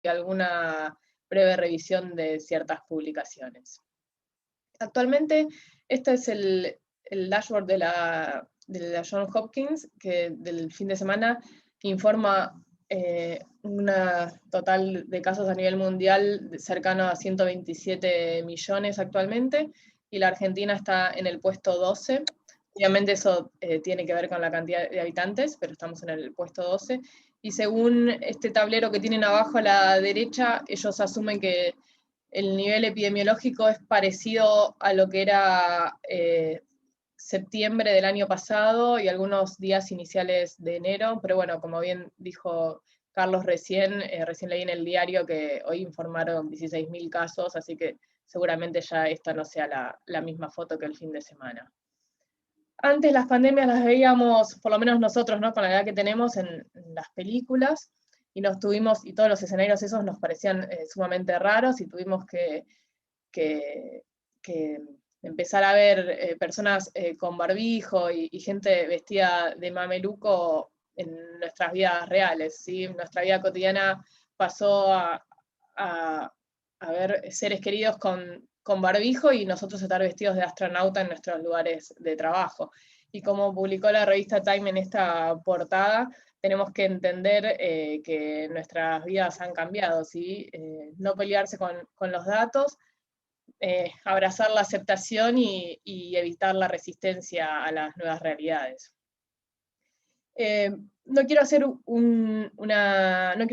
alguna breve revisión de ciertas publicaciones. Actualmente, este es el dashboard de la Johns Hopkins, que del fin de semana informa una total de casos a nivel mundial cercano a 127 millones actualmente, y la Argentina está en el puesto 12. Obviamente eso tiene que ver con la cantidad de habitantes, pero estamos en el puesto 12. Y según este tablero que tienen abajo a la derecha, ellos asumen que el nivel epidemiológico es parecido a lo que era septiembre del año pasado y algunos días iniciales de enero, pero bueno, como bien dijo Carlos recién leí en el diario que hoy informaron 16.000 casos, así que seguramente ya esta no sea la misma foto que el fin de semana. Antes las pandemias las veíamos, por lo menos nosotros, ¿no?, con la edad que tenemos, en las películas, y todos los escenarios esos nos parecían sumamente raros, y tuvimos que empezar a ver personas con barbijo y gente vestida de mameluco en nuestras vidas reales, ¿sí? Nuestra vida cotidiana pasó a ver seres queridos con barbijo y nosotros estar vestidos de astronauta en nuestros lugares de trabajo. Y como publicó la revista Time en esta portada, tenemos que entender que nuestras vidas han cambiado, ¿sí? No pelearse con los datos, abrazar la aceptación y evitar la resistencia a las nuevas realidades. No quiero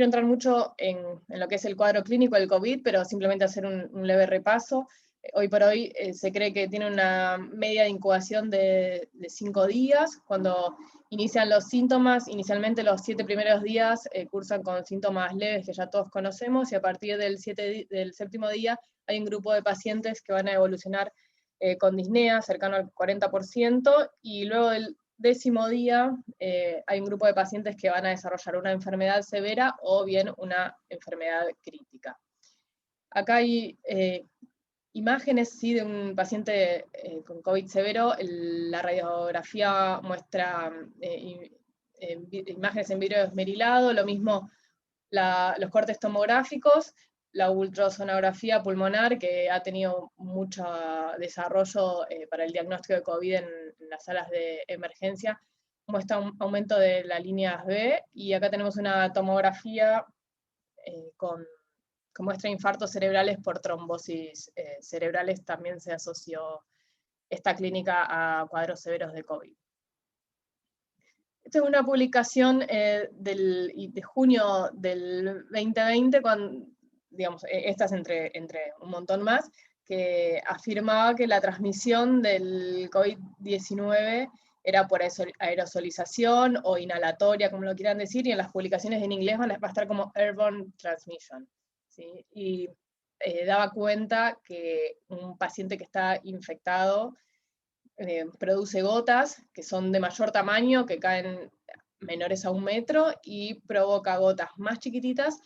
entrar mucho en lo que es el cuadro clínico del COVID, pero simplemente hacer un leve repaso. Hoy por hoy se cree que tiene una media de incubación de 5 días. Cuando inician los síntomas, inicialmente los 7 primeros días cursan con síntomas leves que ya todos conocemos, y a partir del 7º día hay un grupo de pacientes que van a evolucionar con disnea, cercano al 40%, y luego del 10º día hay un grupo de pacientes que van a desarrollar una enfermedad severa o bien una enfermedad crítica. Acá hay imágenes, sí, de un paciente con COVID severo. La radiografía muestra imágenes en vidrio esmerilado, lo mismo los cortes tomográficos, la ultrasonografía pulmonar, que ha tenido mucho desarrollo para el diagnóstico de COVID en las salas de emergencia, muestra un aumento de las líneas B, y acá tenemos una tomografía que muestra infartos cerebrales por trombosis cerebrales. También se asoció esta clínica a cuadros severos de COVID. Esta es una publicación de junio del 2020, digamos, esta es entre un montón más, que afirmaba que la transmisión del COVID-19 era por aerosolización o inhalatoria, como lo quieran decir, y en las publicaciones en inglés va a estar como airborne transmission, ¿sí? Y daba cuenta que un paciente que está infectado produce gotas que son de mayor tamaño, que caen menores a 1 metro, y provoca gotas más chiquititas,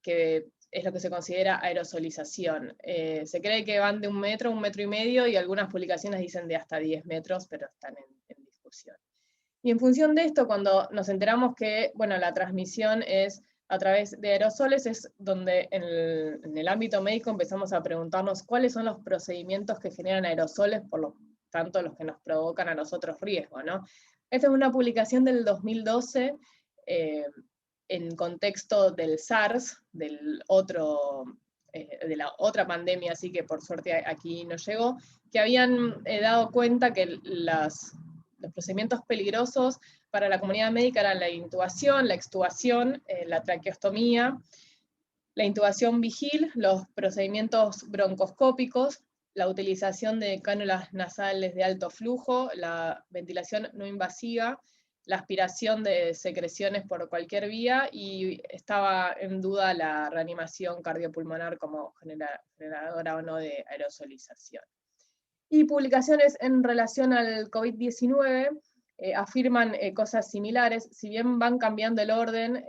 que es lo que se considera aerosolización. Se cree que van de 1 metro a 1,5 metros, y algunas publicaciones dicen de hasta 10 metros, pero están en discusión. Y en función de esto, cuando nos enteramos que, bueno, la transmisión es a través de aerosoles, es donde en el ámbito médico empezamos a preguntarnos cuáles son los procedimientos que generan aerosoles, por lo tanto los que nos provocan a nosotros riesgo, ¿no? Esta es una publicación del 2012, en contexto del SARS, de la otra pandemia, así que por suerte aquí no llegó, que habían dado cuenta que los procedimientos peligrosos para la comunidad médica eran la intubación, la extubación, la traqueostomía, la intubación vigil, los procedimientos broncoscópicos, la utilización de cánulas nasales de alto flujo, la ventilación no invasiva, la aspiración de secreciones por cualquier vía, y estaba en duda la reanimación cardiopulmonar como generadora o no de aerosolización. Y publicaciones en relación al COVID-19 afirman cosas similares. Si bien van cambiando el orden,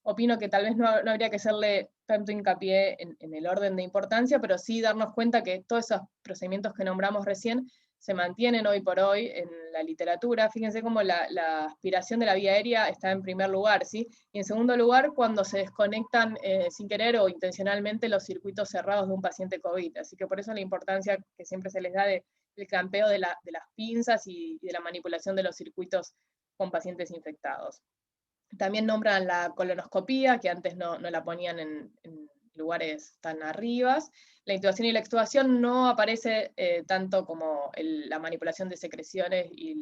opino que tal vez no habría que hacerle tanto hincapié en el orden de importancia, pero sí darnos cuenta que todos esos procedimientos que nombramos recién se mantienen hoy por hoy en la literatura. Fíjense cómo la aspiración de la vía aérea está en primer lugar, ¿sí? Y en segundo lugar, cuando se desconectan sin querer o intencionalmente los circuitos cerrados de un paciente COVID. Así que por eso la importancia que siempre se les da del campeo de las pinzas y de la manipulación de los circuitos con pacientes infectados. También nombran la colonoscopía, que antes no la ponían en lugares tan arriba. La intubación y la extubación no aparece tanto como la manipulación de secreciones y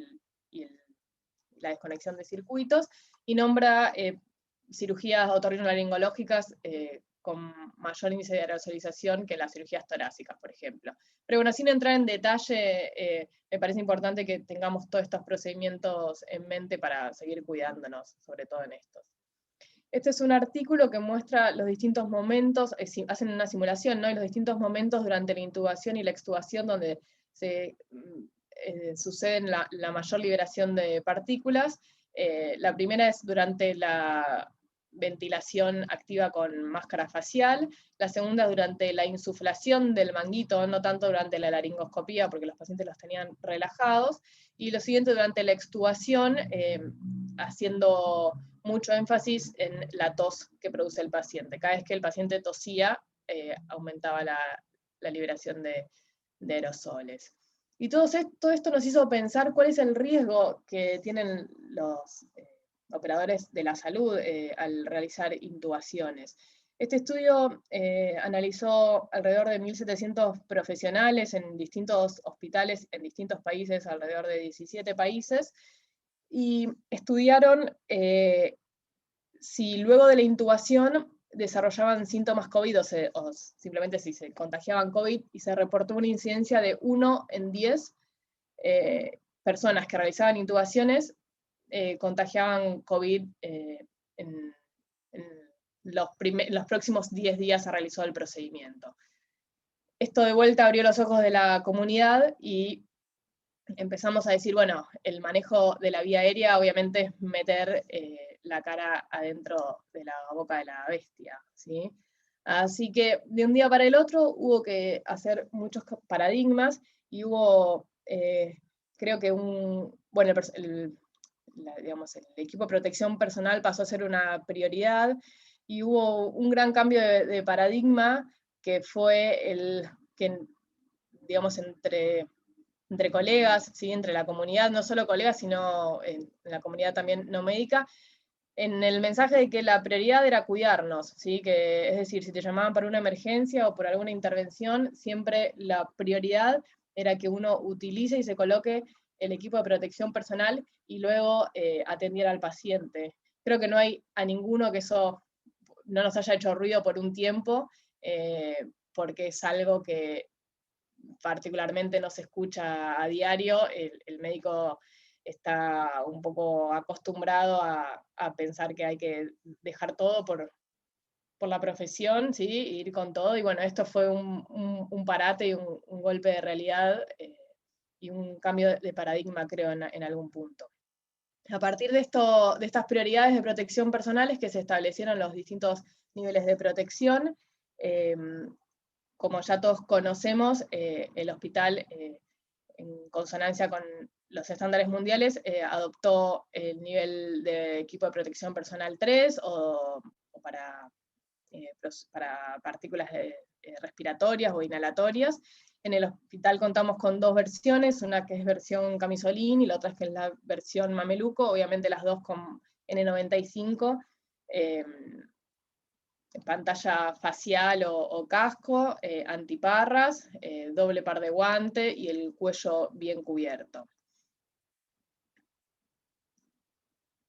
la desconexión de circuitos, y nombra cirugías otorrinolaringológicas con mayor índice de aerosolización que las cirugías torácicas, por ejemplo. Pero bueno, sin entrar en detalle, me parece importante que tengamos todos estos procedimientos en mente para seguir cuidándonos, sobre todo en estos. Este es un artículo que muestra los distintos momentos, hacen una simulación, ¿no? Y los distintos momentos durante la intubación y la extubación donde se suceden la mayor liberación de partículas. La primera es durante la ventilación activa con máscara facial, la segunda durante la insuflación del manguito, no tanto durante la laringoscopía, porque los pacientes los tenían relajados, y lo siguiente durante la extubación, haciendo mucho énfasis en la tos que produce el paciente. Cada vez que el paciente tosía, aumentaba la liberación de aerosoles. Y todo esto nos hizo pensar cuál es el riesgo que tienen los operadores de la salud al realizar intubaciones. Este estudio analizó alrededor de 1.700 profesionales en distintos hospitales, en distintos países, alrededor de 17 países, y estudiaron si luego de la intubación desarrollaban síntomas COVID o simplemente si se contagiaban COVID, y se reportó una incidencia de 1 en 10 personas que realizaban intubaciones contagiaban COVID en los próximos 10 días se realizó el procedimiento. Esto de vuelta abrió los ojos de la comunidad y empezamos a decir, bueno, el manejo de la vía aérea obviamente es meter la cara adentro de la boca de la bestia, ¿sí? Así que de un día para el otro hubo que hacer muchos paradigmas y hubo, creo que digamos, el equipo de protección personal pasó a ser una prioridad y hubo un gran cambio de paradigma que fue que, digamos, entre colegas, ¿sí? Entre la comunidad, no solo colegas, sino en la comunidad también no médica, en el mensaje de que la prioridad era cuidarnos, ¿sí? Que, es decir, si te llamaban para una emergencia o por alguna intervención, siempre la prioridad era que uno utilice y se coloque el equipo de protección personal y luego atendiera al paciente. Creo que no hay a ninguno que eso no nos haya hecho ruido por un tiempo, porque es algo que particularmente no se escucha a diario. El médico está un poco acostumbrado a pensar que hay que dejar todo por la profesión, ¿sí? Ir con todo, y bueno, esto fue un parate y un golpe de realidad y un cambio de paradigma, creo, en algún punto. A partir de estas prioridades de protección personales que se establecieron los distintos niveles de protección, como ya todos conocemos, el hospital, en consonancia con los estándares mundiales, adoptó el nivel de equipo de protección personal 3 o para partículas respiratorias o inhalatorias. En el hospital contamos con 2 versiones, una que es versión camisolín y la otra que es la versión mameluco, obviamente las dos con N95, pantalla facial o casco, antiparras, doble par de guante y el cuello bien cubierto.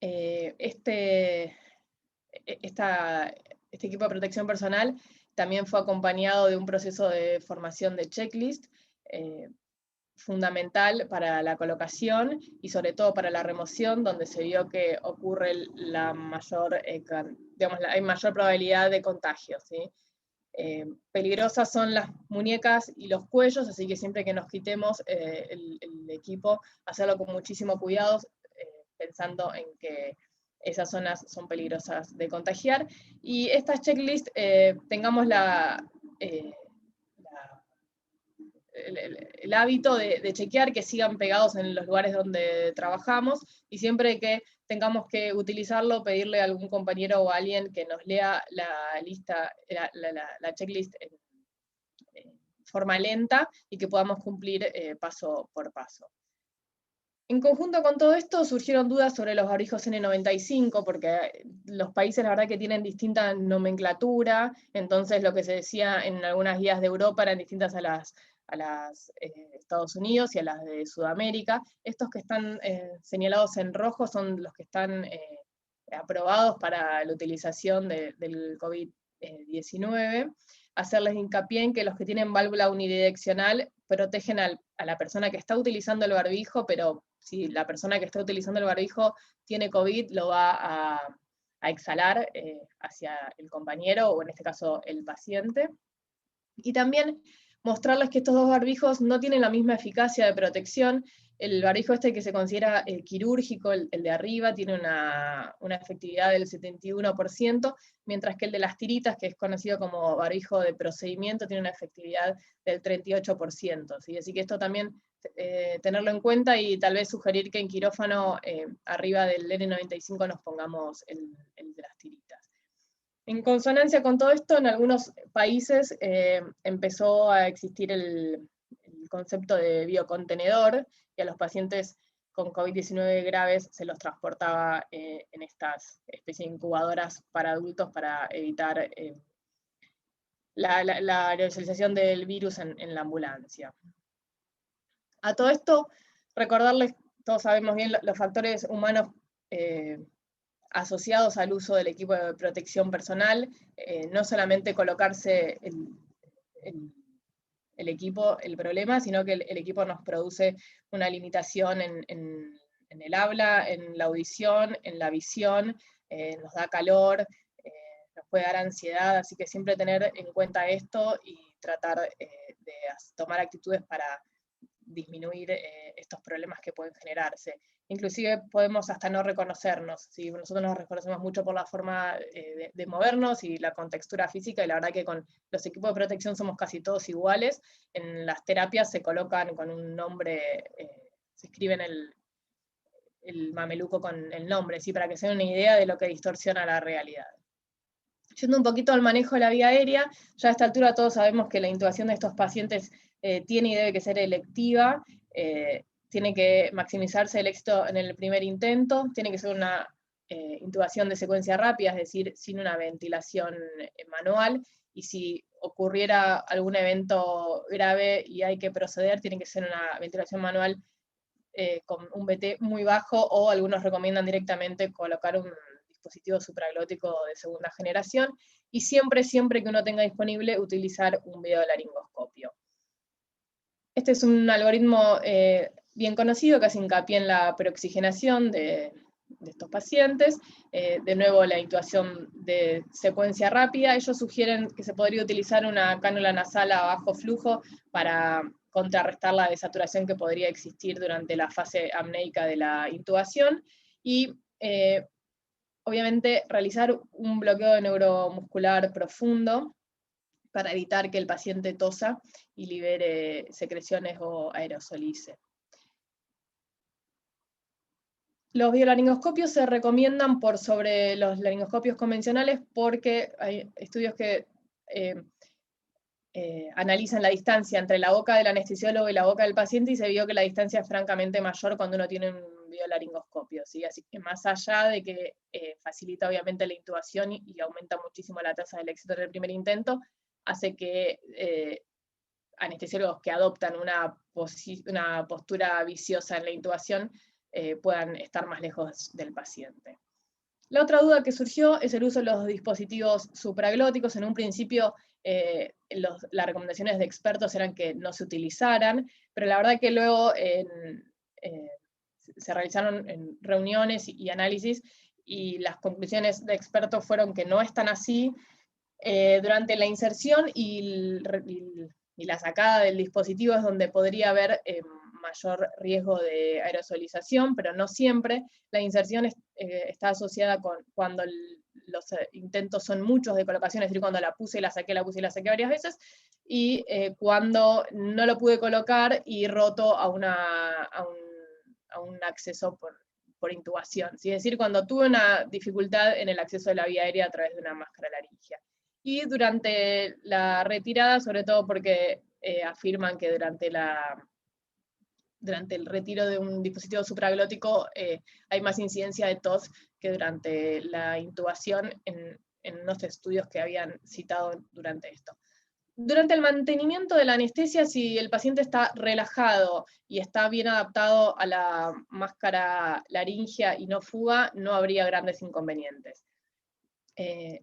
Este equipo de protección personal también fue acompañado de un proceso de formación de checklist, fundamental para la colocación y sobre todo para la remoción, donde se vio que ocurre hay mayor probabilidad de contagio, ¿sí? Peligrosas son las muñecas y los cuellos, así que siempre que nos quitemos el equipo, hacerlo con muchísimo cuidado, pensando en que esas zonas son peligrosas de contagiar. Y estas checklists, tengamos el hábito de chequear que sigan pegados en los lugares donde trabajamos, y siempre que tengamos que utilizarlo, pedirle a algún compañero o a alguien que nos lea la lista, la checklist en forma lenta, y que podamos cumplir paso por paso. En conjunto con todo esto surgieron dudas sobre los barbijos N95, porque los países la verdad que tienen distinta nomenclatura, entonces lo que se decía en algunas guías de Europa eran distintas a las Estados Unidos y a las de Sudamérica. Estos que están señalados en rojo son los que están aprobados para la utilización del COVID-19. Hacerles hincapié en que los que tienen válvula unidireccional protegen a la persona que está utilizando el barbijo, pero si la persona que está utilizando el barbijo tiene COVID, lo va a exhalar hacia el compañero, o en este caso el paciente. Y también mostrarles que estos dos barbijos no tienen la misma eficacia de protección. El barbijo este que se considera quirúrgico, el de arriba, tiene una efectividad del 71%, mientras que el de las tiritas, que es conocido como barbijo de procedimiento, tiene una efectividad del 38%. ¿sí? Así que esto también tenerlo en cuenta, y tal vez sugerir que en quirófano arriba del N95 nos pongamos el de las tiritas. En consonancia con todo esto, en algunos países empezó a existir el concepto de biocontenedor, y a los pacientes con COVID-19 graves se los transportaba en estas especies de incubadoras para adultos para evitar la aerosolización del virus en la ambulancia. A todo esto, recordarles, todos sabemos bien los factores humanos asociados al uso del equipo de protección personal, no solamente colocarse el equipo, el problema, sino que el equipo nos produce una limitación en el habla, en la audición, en la visión, nos da calor, nos puede dar ansiedad, así que siempre tener en cuenta esto y tratar de tomar actitudes para disminuir estos problemas que pueden generarse. Inclusive podemos hasta no reconocernos, ¿sí? Nosotros nos reconocemos mucho por la forma de movernos y la contextura física, y la verdad que con los equipos de protección somos casi todos iguales. En las terapias se colocan con un nombre, se escriben el mameluco con el nombre, ¿sí? Para que se den una idea de lo que distorsiona la realidad. Yendo un poquito al manejo de la vía aérea, ya a esta altura todos sabemos que la intubación de estos pacientes tiene y debe que ser electiva, tiene que maximizarse el éxito en el primer intento, tiene que ser una intubación de secuencia rápida, es decir, sin una ventilación manual, y si ocurriera algún evento grave y hay que proceder, tiene que ser una ventilación manual con un BT muy bajo, o algunos recomiendan directamente colocar un dispositivo supraglótico de segunda generación, y siempre que uno tenga disponible, utilizar un videolaringoscopio. Este es un algoritmo bien conocido que hace hincapié en la preoxigenación de estos pacientes. De nuevo, la intubación de secuencia rápida. Ellos sugieren que se podría utilizar una cánula nasal a bajo flujo para contrarrestar la desaturación que podría existir durante la fase apneica de la intubación, y obviamente realizar un bloqueo neuromuscular profundo para evitar que el paciente tosa y libere secreciones o aerosolice. Los biolaringoscopios se recomiendan por sobre los laringoscopios convencionales, porque hay estudios que analizan la distancia entre la boca del anestesiólogo y la boca del paciente, y se vio que la distancia es francamente mayor cuando uno tiene un biolaringoscopio, ¿sí? Así que más allá de que facilita obviamente la intubación y aumenta muchísimo la tasa del éxito en el primer intento, hace que anestesiólogos que adoptan una postura viciosa en la intubación puedan estar más lejos del paciente. La otra duda que surgió es el uso de los dispositivos supraglóticos. En un principio las recomendaciones de expertos eran que no se utilizaran, pero la verdad que luego se realizaron reuniones y análisis, y las conclusiones de expertos fueron que no están así. Durante la inserción y la sacada del dispositivo es donde podría haber mayor riesgo de aerosolización, pero no siempre. La inserción está asociada con cuando los intentos son muchos de colocación, es decir, cuando la puse y la saqué varias veces, y cuando no lo pude colocar y roto a un acceso por intubación, ¿sí? Es decir, cuando tuve una dificultad en el acceso de la vía aérea a través de una máscara laringea. Y durante la retirada, sobre todo porque afirman que durante el retiro de un dispositivo supraglótico hay más incidencia de tos que durante la intubación en unos estudios que habían citado durante esto. Durante el mantenimiento de la anestesia, si el paciente está relajado y está bien adaptado a la máscara laringea y no fuga, no habría grandes inconvenientes.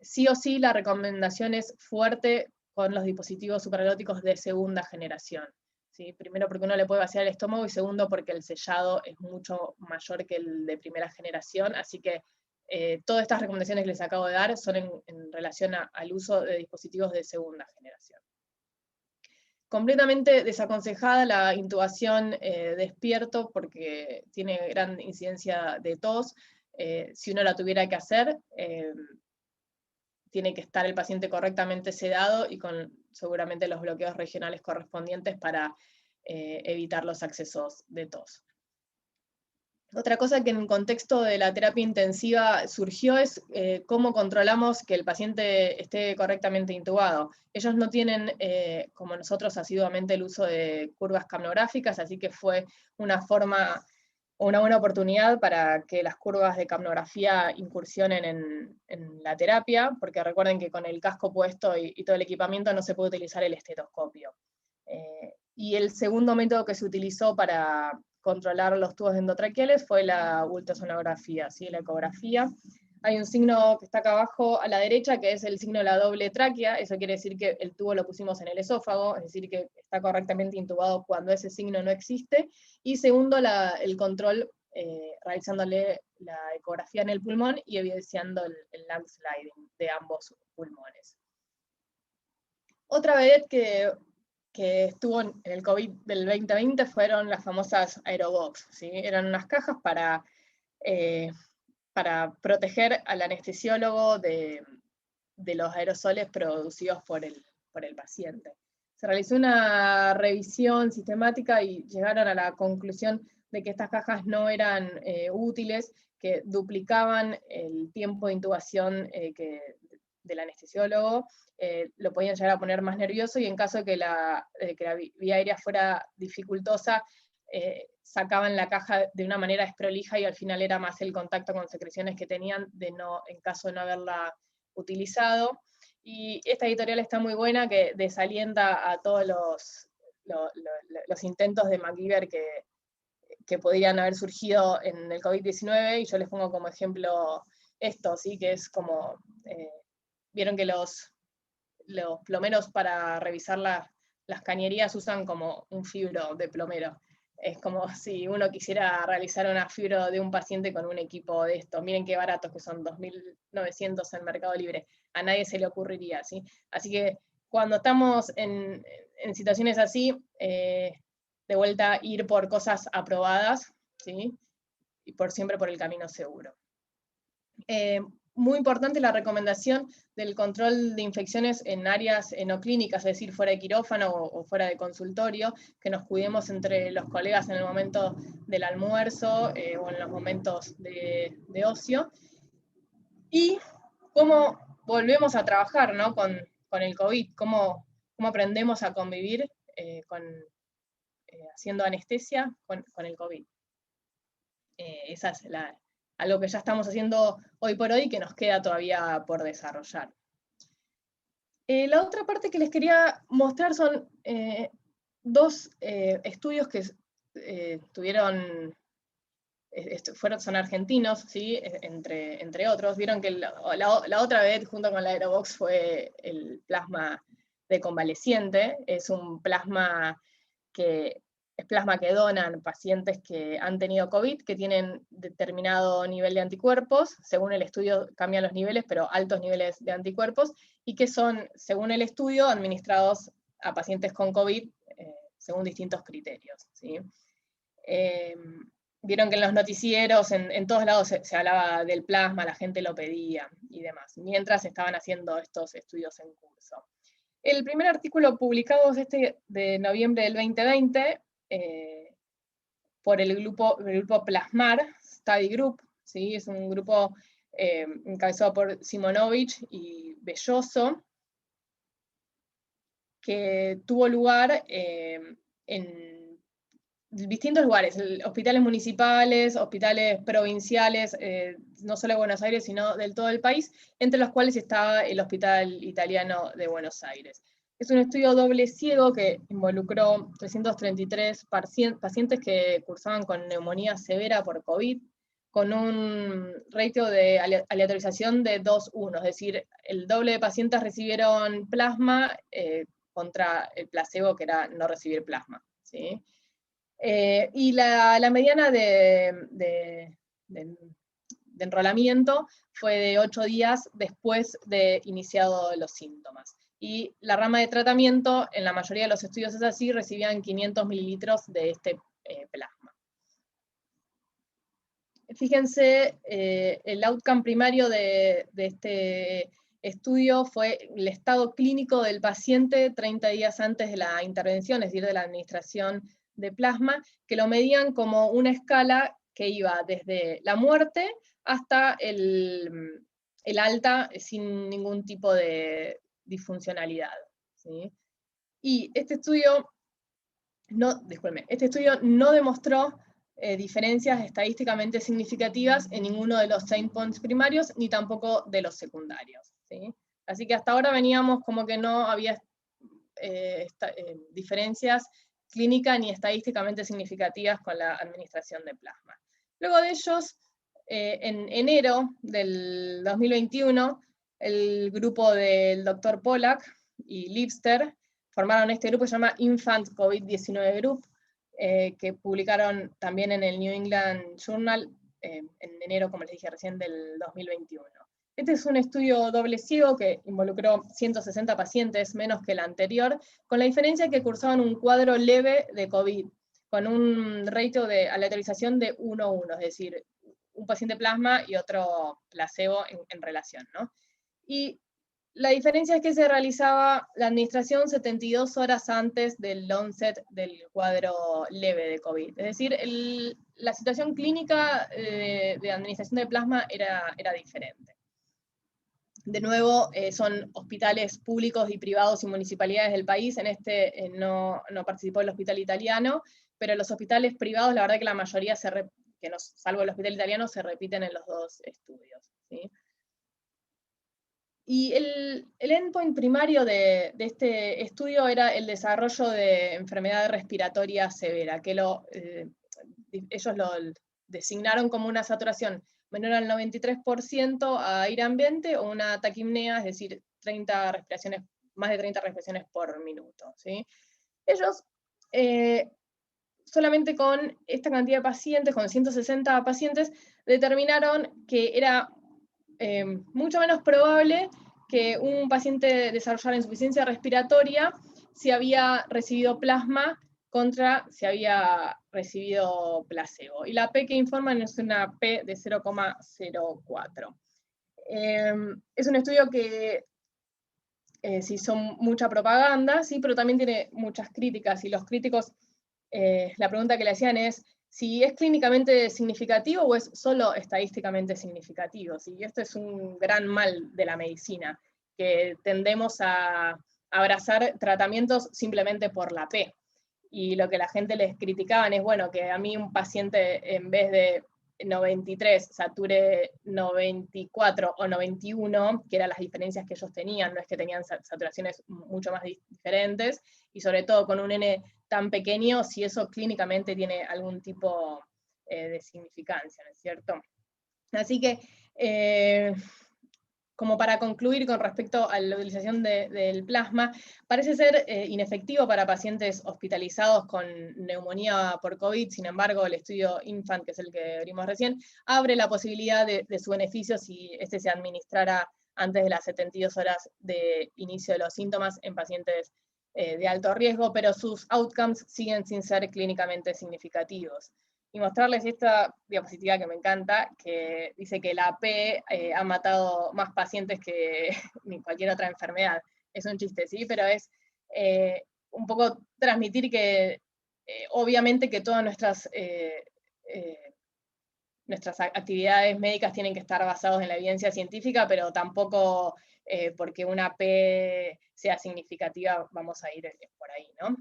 Sí o sí, la recomendación es fuerte con los dispositivos supraglóticos de segunda generación. ¿Sí? Primero porque uno le puede vaciar el estómago, y segundo porque el sellado es mucho mayor que el de primera generación, así que todas estas recomendaciones que les acabo de dar son en relación al uso de dispositivos de segunda generación. Completamente desaconsejada la intubación despierto, porque tiene gran incidencia de tos. Si uno la tuviera que hacer, tiene que estar el paciente correctamente sedado y con seguramente los bloqueos regionales correspondientes para evitar los accesos de tos. Otra cosa que en contexto de la terapia intensiva surgió es cómo controlamos que el paciente esté correctamente intubado. Ellos no tienen, como nosotros, asiduamente el uso de curvas capnográficas, así que fue una forma, una buena oportunidad para que las curvas de capnografía incursionen en la terapia, porque recuerden que con el casco puesto y todo el equipamiento no se puede utilizar el estetoscopio. Y el segundo método que se utilizó para controlar los tubos endotraqueales fue la ultrasonografía, ¿sí? La ecografía. Hay un signo que está acá abajo a la derecha, que es el signo de la doble tráquea. Eso quiere decir que el tubo lo pusimos en el esófago, es decir, que está correctamente intubado cuando ese signo no existe. Y segundo, el control realizándole la ecografía en el pulmón y evidenciando el lung sliding de ambos pulmones. Otra vez que estuvo en el COVID del 2020 fueron las famosas Aerobox, ¿sí? Eran unas cajas para proteger al anestesiólogo de los aerosoles producidos por el paciente. Se realizó una revisión sistemática y llegaron a la conclusión de que estas cajas no eran útiles, que duplicaban el tiempo de intubación del anestesiólogo, lo podían llegar a poner más nervioso, y en caso de que la vía aérea fuera dificultosa, sacaban la caja de una manera desprolija y al final era más el contacto con secreciones que tenían en caso de no haberla utilizado. Y esta editorial está muy buena, que desalienta a todos los intentos de MacGyver que podrían haber surgido en el COVID-19, y yo les pongo como ejemplo esto, ¿sí? Que es como, vieron que los plomeros para revisar las cañerías usan como un fibro de plomero. Es como si uno quisiera realizar una fibro de un paciente con un equipo de esto. Miren qué baratos que son, 2.900 en Mercado Libre. A nadie se le ocurriría, ¿sí? Así que cuando estamos en situaciones así, de vuelta ir por cosas aprobadas, ¿sí? Y siempre por el camino seguro. Muy importante la recomendación del control de infecciones en áreas no clínicas, es decir, fuera de quirófano o fuera de consultorio, que nos cuidemos entre los colegas en el momento del almuerzo o en los momentos de ocio. Y cómo volvemos a trabajar, ¿no? con el COVID, cómo aprendemos a convivir haciendo anestesia con el COVID. Esa es algo que ya estamos haciendo hoy por hoy, que nos queda todavía por desarrollar. La otra parte que les quería mostrar son dos estudios que son argentinos, ¿sí? entre otros. Vieron que la otra vez, junto con la Aerobox, fue el plasma de convaleciente. Es un plasma que donan pacientes que han tenido COVID, que tienen determinado nivel de anticuerpos. Según el estudio cambian los niveles, pero altos niveles de anticuerpos, y que son, según el estudio, administrados a pacientes con COVID según distintos criterios, ¿sí? vieron que en los noticieros, en todos lados se hablaba del plasma, la gente lo pedía y demás, mientras estaban haciendo estos estudios en curso. El primer artículo publicado es este de noviembre del 2020, por el grupo Plasmar Study Group, ¿sí? Es un grupo encabezado por Simonovich y Belloso, que tuvo lugar en distintos lugares, hospitales municipales, hospitales provinciales, no solo de Buenos Aires, sino del todo el país, entre los cuales estaba el Hospital Italiano de Buenos Aires. Es un estudio doble ciego que involucró 333 pacientes que cursaban con neumonía severa por COVID, con un ratio de aleatorización de 2:1, es decir, el doble de pacientes recibieron plasma contra el placebo, que era no recibir plasma, ¿sí? Y la mediana de enrolamiento fue de 8 días después de iniciado los síntomas. Y la rama de tratamiento, en la mayoría de los estudios es así, recibían 500 mililitros de este plasma. Fíjense, el outcome primario de este estudio fue el estado clínico del paciente 30 días antes de la intervención, es decir, de la administración de plasma, que lo medían como una escala que iba desde la muerte hasta el alta sin ningún tipo de disfuncionalidad, ¿sí? Y este estudio no demostró diferencias estadísticamente significativas en ninguno de los time points primarios, ni tampoco de los secundarios, ¿sí? Así que hasta ahora veníamos como que no había diferencias clínicas ni estadísticamente significativas con la administración de plasma. Luego de ellos, en enero del 2021, el grupo del Dr. Pollack y Lipster formaron este grupo que se llama Infant COVID-19 Group, que publicaron también en el New England Journal en enero, como les dije recién, del 2021. Este es un estudio doble ciego que involucró 160 pacientes, menos que el anterior, con la diferencia que cursaban un cuadro leve de COVID, con un ratio de aleatorización de 1:1, es decir, un paciente plasma y otro placebo en relación, ¿no? Y la diferencia es que se realizaba la administración 72 horas antes del onset del cuadro leve de COVID. Es decir, la situación clínica de administración de plasma era diferente. De nuevo, son hospitales públicos y privados y municipalidades del país. En este no participó el hospital italiano, pero los hospitales privados, la verdad que la mayoría, salvo el hospital italiano, se repiten en los dos estudios, ¿sí? Y el endpoint primario de este estudio era el desarrollo de enfermedad respiratoria severa, que ellos lo designaron como una saturación menor al 93% a aire ambiente o una taquipnea, es decir, más de 30 respiraciones por minuto, ¿sí? Ellos, solamente con esta cantidad de pacientes, con 160 pacientes, determinaron que era mucho menos probable que un paciente desarrollara insuficiencia respiratoria si había recibido plasma contra si había recibido placebo. Y la P que informan es una P de 0,04. Es un estudio que se hizo mucha propaganda, ¿sí? Pero también tiene muchas críticas, y los críticos, la pregunta que le hacían es si es clínicamente significativo o es solo estadísticamente significativo, ¿sí? Y esto es un gran mal de la medicina, que tendemos a abrazar tratamientos simplemente por la P. Y lo que la gente les criticaban es, bueno, que a mí un paciente en vez de 93 sature 94 o 91, que eran las diferencias que ellos tenían, no es que tenían saturaciones mucho más diferentes, y sobre todo con un N tan pequeño, si eso clínicamente tiene algún tipo de significancia, ¿no es cierto? Así que, como para concluir con respecto a la utilización del plasma, parece ser inefectivo para pacientes hospitalizados con neumonía por COVID. Sin embargo, el estudio INFANT, que es el que vimos recién, abre la posibilidad de su beneficio si este se administrara antes de las 72 horas de inicio de los síntomas en pacientes de alto riesgo, pero sus outcomes siguen sin ser clínicamente significativos. y mostrarles esta diapositiva que me encanta, que dice que la AP ha matado más pacientes que ni cualquier otra enfermedad. Es un chiste, ¿sí? Pero es un poco transmitir que obviamente que todas nuestras actividades médicas tienen que estar basadas en la evidencia científica, pero tampoco porque una P sea significativa vamos a ir por ahí, ¿no?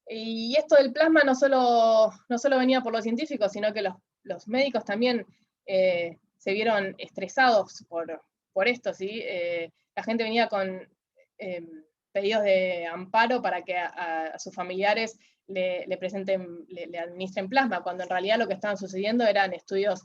Y esto del plasma no solo venía por los científicos, sino que los médicos también se vieron estresados por esto, ¿sí? La gente venía con pedidos de amparo para que a sus familiares le administren plasma, cuando en realidad lo que estaban sucediendo eran estudios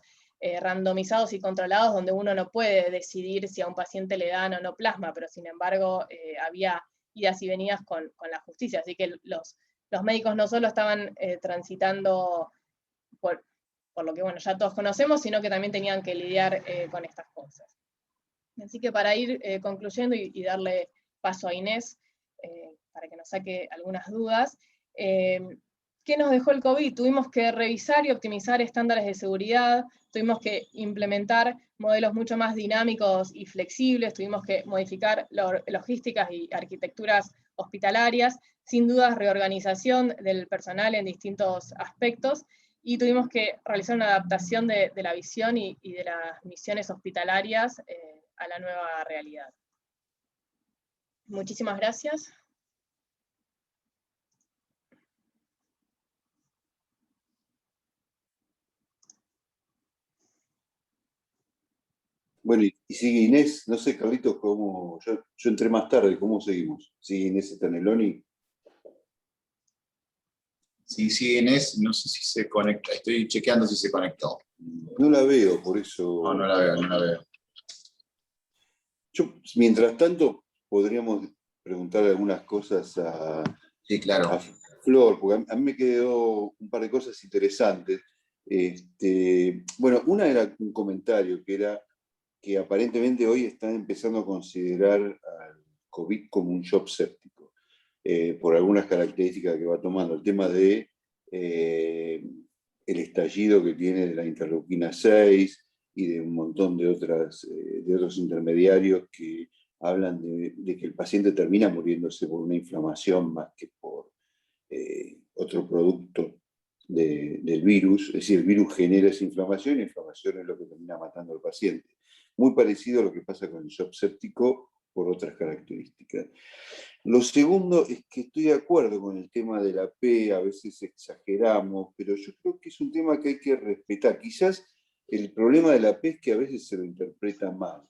randomizados y controlados donde uno no puede decidir si a un paciente le dan o no plasma, pero sin embargo había idas y venidas con la justicia, así que los médicos no solo estaban transitando por lo que bueno, ya todos conocemos, sino que también tenían que lidiar con estas cosas. Así que para ir concluyendo y darle paso a Inés, para que nos saque algunas dudas, ¿qué nos dejó el COVID? Tuvimos que revisar y optimizar estándares de seguridad, tuvimos que implementar modelos mucho más dinámicos y flexibles, tuvimos que modificar logísticas y arquitecturas hospitalarias, sin dudas reorganización del personal en distintos aspectos, y tuvimos que realizar una adaptación de la visión y de las misiones hospitalarias a la nueva realidad. Muchísimas gracias. Bueno, y sigue Inés, no sé, Carlitos, cómo. Yo entré más tarde, ¿cómo seguimos? ¿Sigue Inés Staneloni? Sí, sigue Inés, no sé si se conecta, estoy chequeando si se conectó. No la veo, por eso. No la veo, no la veo. Yo, mientras tanto, podríamos preguntarle algunas cosas Sí, claro. a Flor, porque a mí me quedó un par de cosas interesantes. Bueno, una era un comentario que era que aparentemente hoy están empezando a considerar al COVID como un shock séptico, por algunas características que va tomando. El tema de el estallido que tiene de la interleuquina 6 y de un montón de otros intermediarios que hablan de que el paciente termina muriéndose por una inflamación más que por otro producto del virus. Es decir, el virus genera esa inflamación y la inflamación es lo que termina matando al paciente. Muy parecido a lo que pasa con el shock séptico por otras características. Lo segundo es que estoy de acuerdo con el tema de la P, a veces exageramos, pero yo creo que es un tema que hay que respetar. Quizás el problema de la P es que a veces se lo interpreta mal.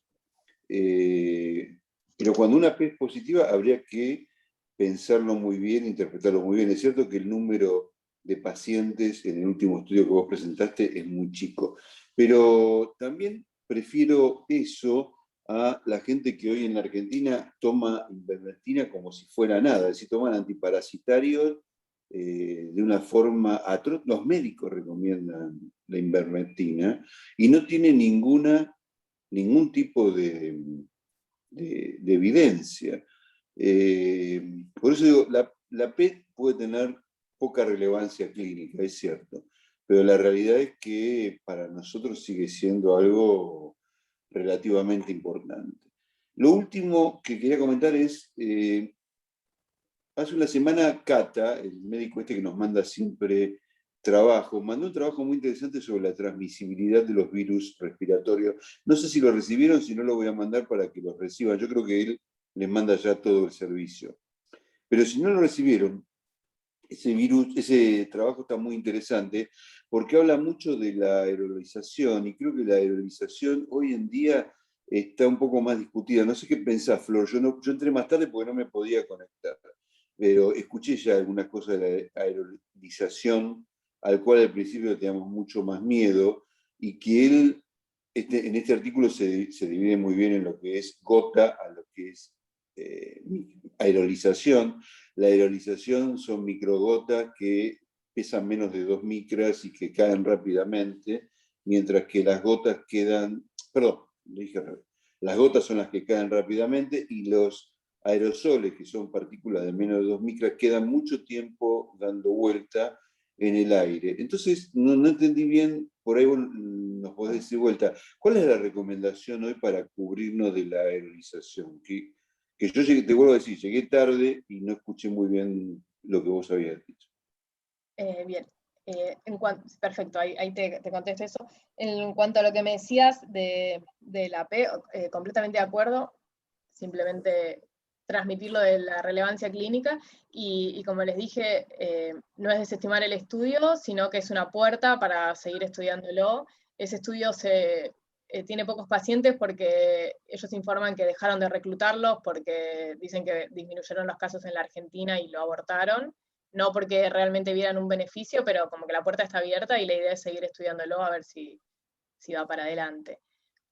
Pero cuando una P es positiva habría que pensarlo muy bien, interpretarlo muy bien. Es cierto que el número de pacientes en el último estudio que vos presentaste es muy chico, pero también prefiero eso a la gente que hoy en la Argentina toma ivermectina como si fuera nada, es decir, toman antiparasitarios de una forma atroz. Los médicos recomiendan la ivermectina y no tiene ningún tipo de evidencia. Por eso digo, la PET puede tener poca relevancia clínica, es cierto, pero la realidad es que para nosotros sigue siendo algo relativamente importante. Lo último que quería comentar es, hace una semana Cata, el médico este que nos manda siempre trabajo, mandó un trabajo muy interesante sobre la transmisibilidad de los virus respiratorios. No sé si lo recibieron, si no lo voy a mandar para que los reciban. Yo creo que él les manda ya todo el servicio. Pero si no lo recibieron, ese trabajo está muy interesante porque habla mucho de la aerolización y creo que la aerolización hoy en día está un poco más discutida. No sé qué pensás, Flor. Yo entré más tarde porque no me podía conectar, pero escuché ya algunas cosas de la aerolización, al cual al principio teníamos mucho más miedo, y que él, en este artículo se divide muy bien en lo que es gota a lo que es aerolización. La aerolización son microgotas que pesan menos de 2 micras y que caen rápidamente, mientras que las gotas las gotas son las que caen rápidamente y los aerosoles, que son partículas de menos de 2 micras, quedan mucho tiempo dando vuelta en el aire. Entonces, no entendí bien, por ahí vos nos podés decir vuelta, ¿cuál es la recomendación hoy para cubrirnos de la aerolización? Que yo llegué, te vuelvo a decir, llegué tarde y no escuché muy bien lo que vos habías dicho. Bien, perfecto, ahí te contesto eso. En cuanto a lo que me decías de la P, completamente de acuerdo, simplemente transmitirlo de la relevancia clínica y como les dije, no es desestimar el estudio, sino que es una puerta para seguir estudiándolo. Ese estudio tiene pocos pacientes porque ellos informan que dejaron de reclutarlos porque dicen que disminuyeron los casos en la Argentina y lo abortaron, no porque realmente vieran un beneficio, pero como que la puerta está abierta y la idea es seguir estudiándolo a ver si va para adelante.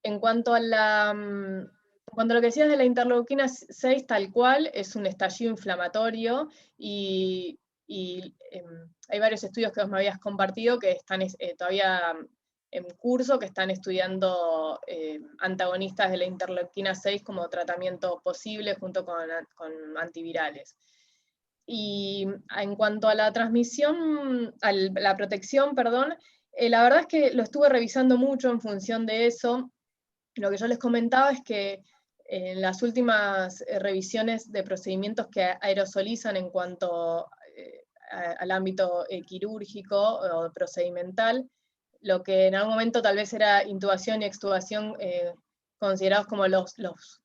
En cuanto a lo que decías de la interleuquina 6, tal cual, es un estallido inflamatorio y hay varios estudios que vos me habías compartido que están todavía en curso, que están estudiando antagonistas de la interleuquina 6 como tratamiento posible junto con antivirales. Y en cuanto a la transmisión, a la protección, perdón, la verdad es que lo estuve revisando mucho en función de eso. Lo que yo les comentaba es que en las últimas revisiones de procedimientos que aerosolizan en cuanto al ámbito quirúrgico o procedimental, lo que en algún momento tal vez era intubación y extubación considerados como los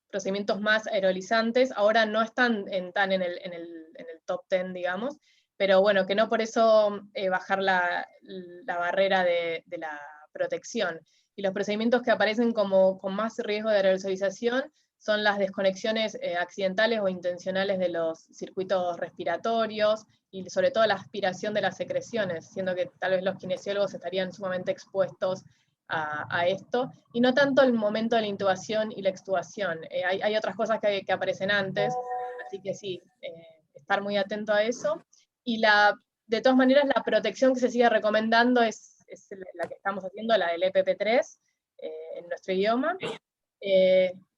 procedimientos más aerolizantes, ahora no están tan en el top 10, digamos, pero bueno, que no por eso bajar la barrera de la protección. Y los procedimientos que aparecen como con más riesgo de aerosolización son las desconexiones accidentales o intencionales de los circuitos respiratorios y sobre todo la aspiración de las secreciones, siendo que tal vez los kinesiólogos estarían sumamente expuestos a esto, y no tanto el momento de la intubación y la extubación. Hay otras cosas que aparecen antes, así que sí, estar muy atento a eso. Y de todas maneras, la protección que se sigue recomendando es la que estamos haciendo, la del EPP3, en nuestro idioma.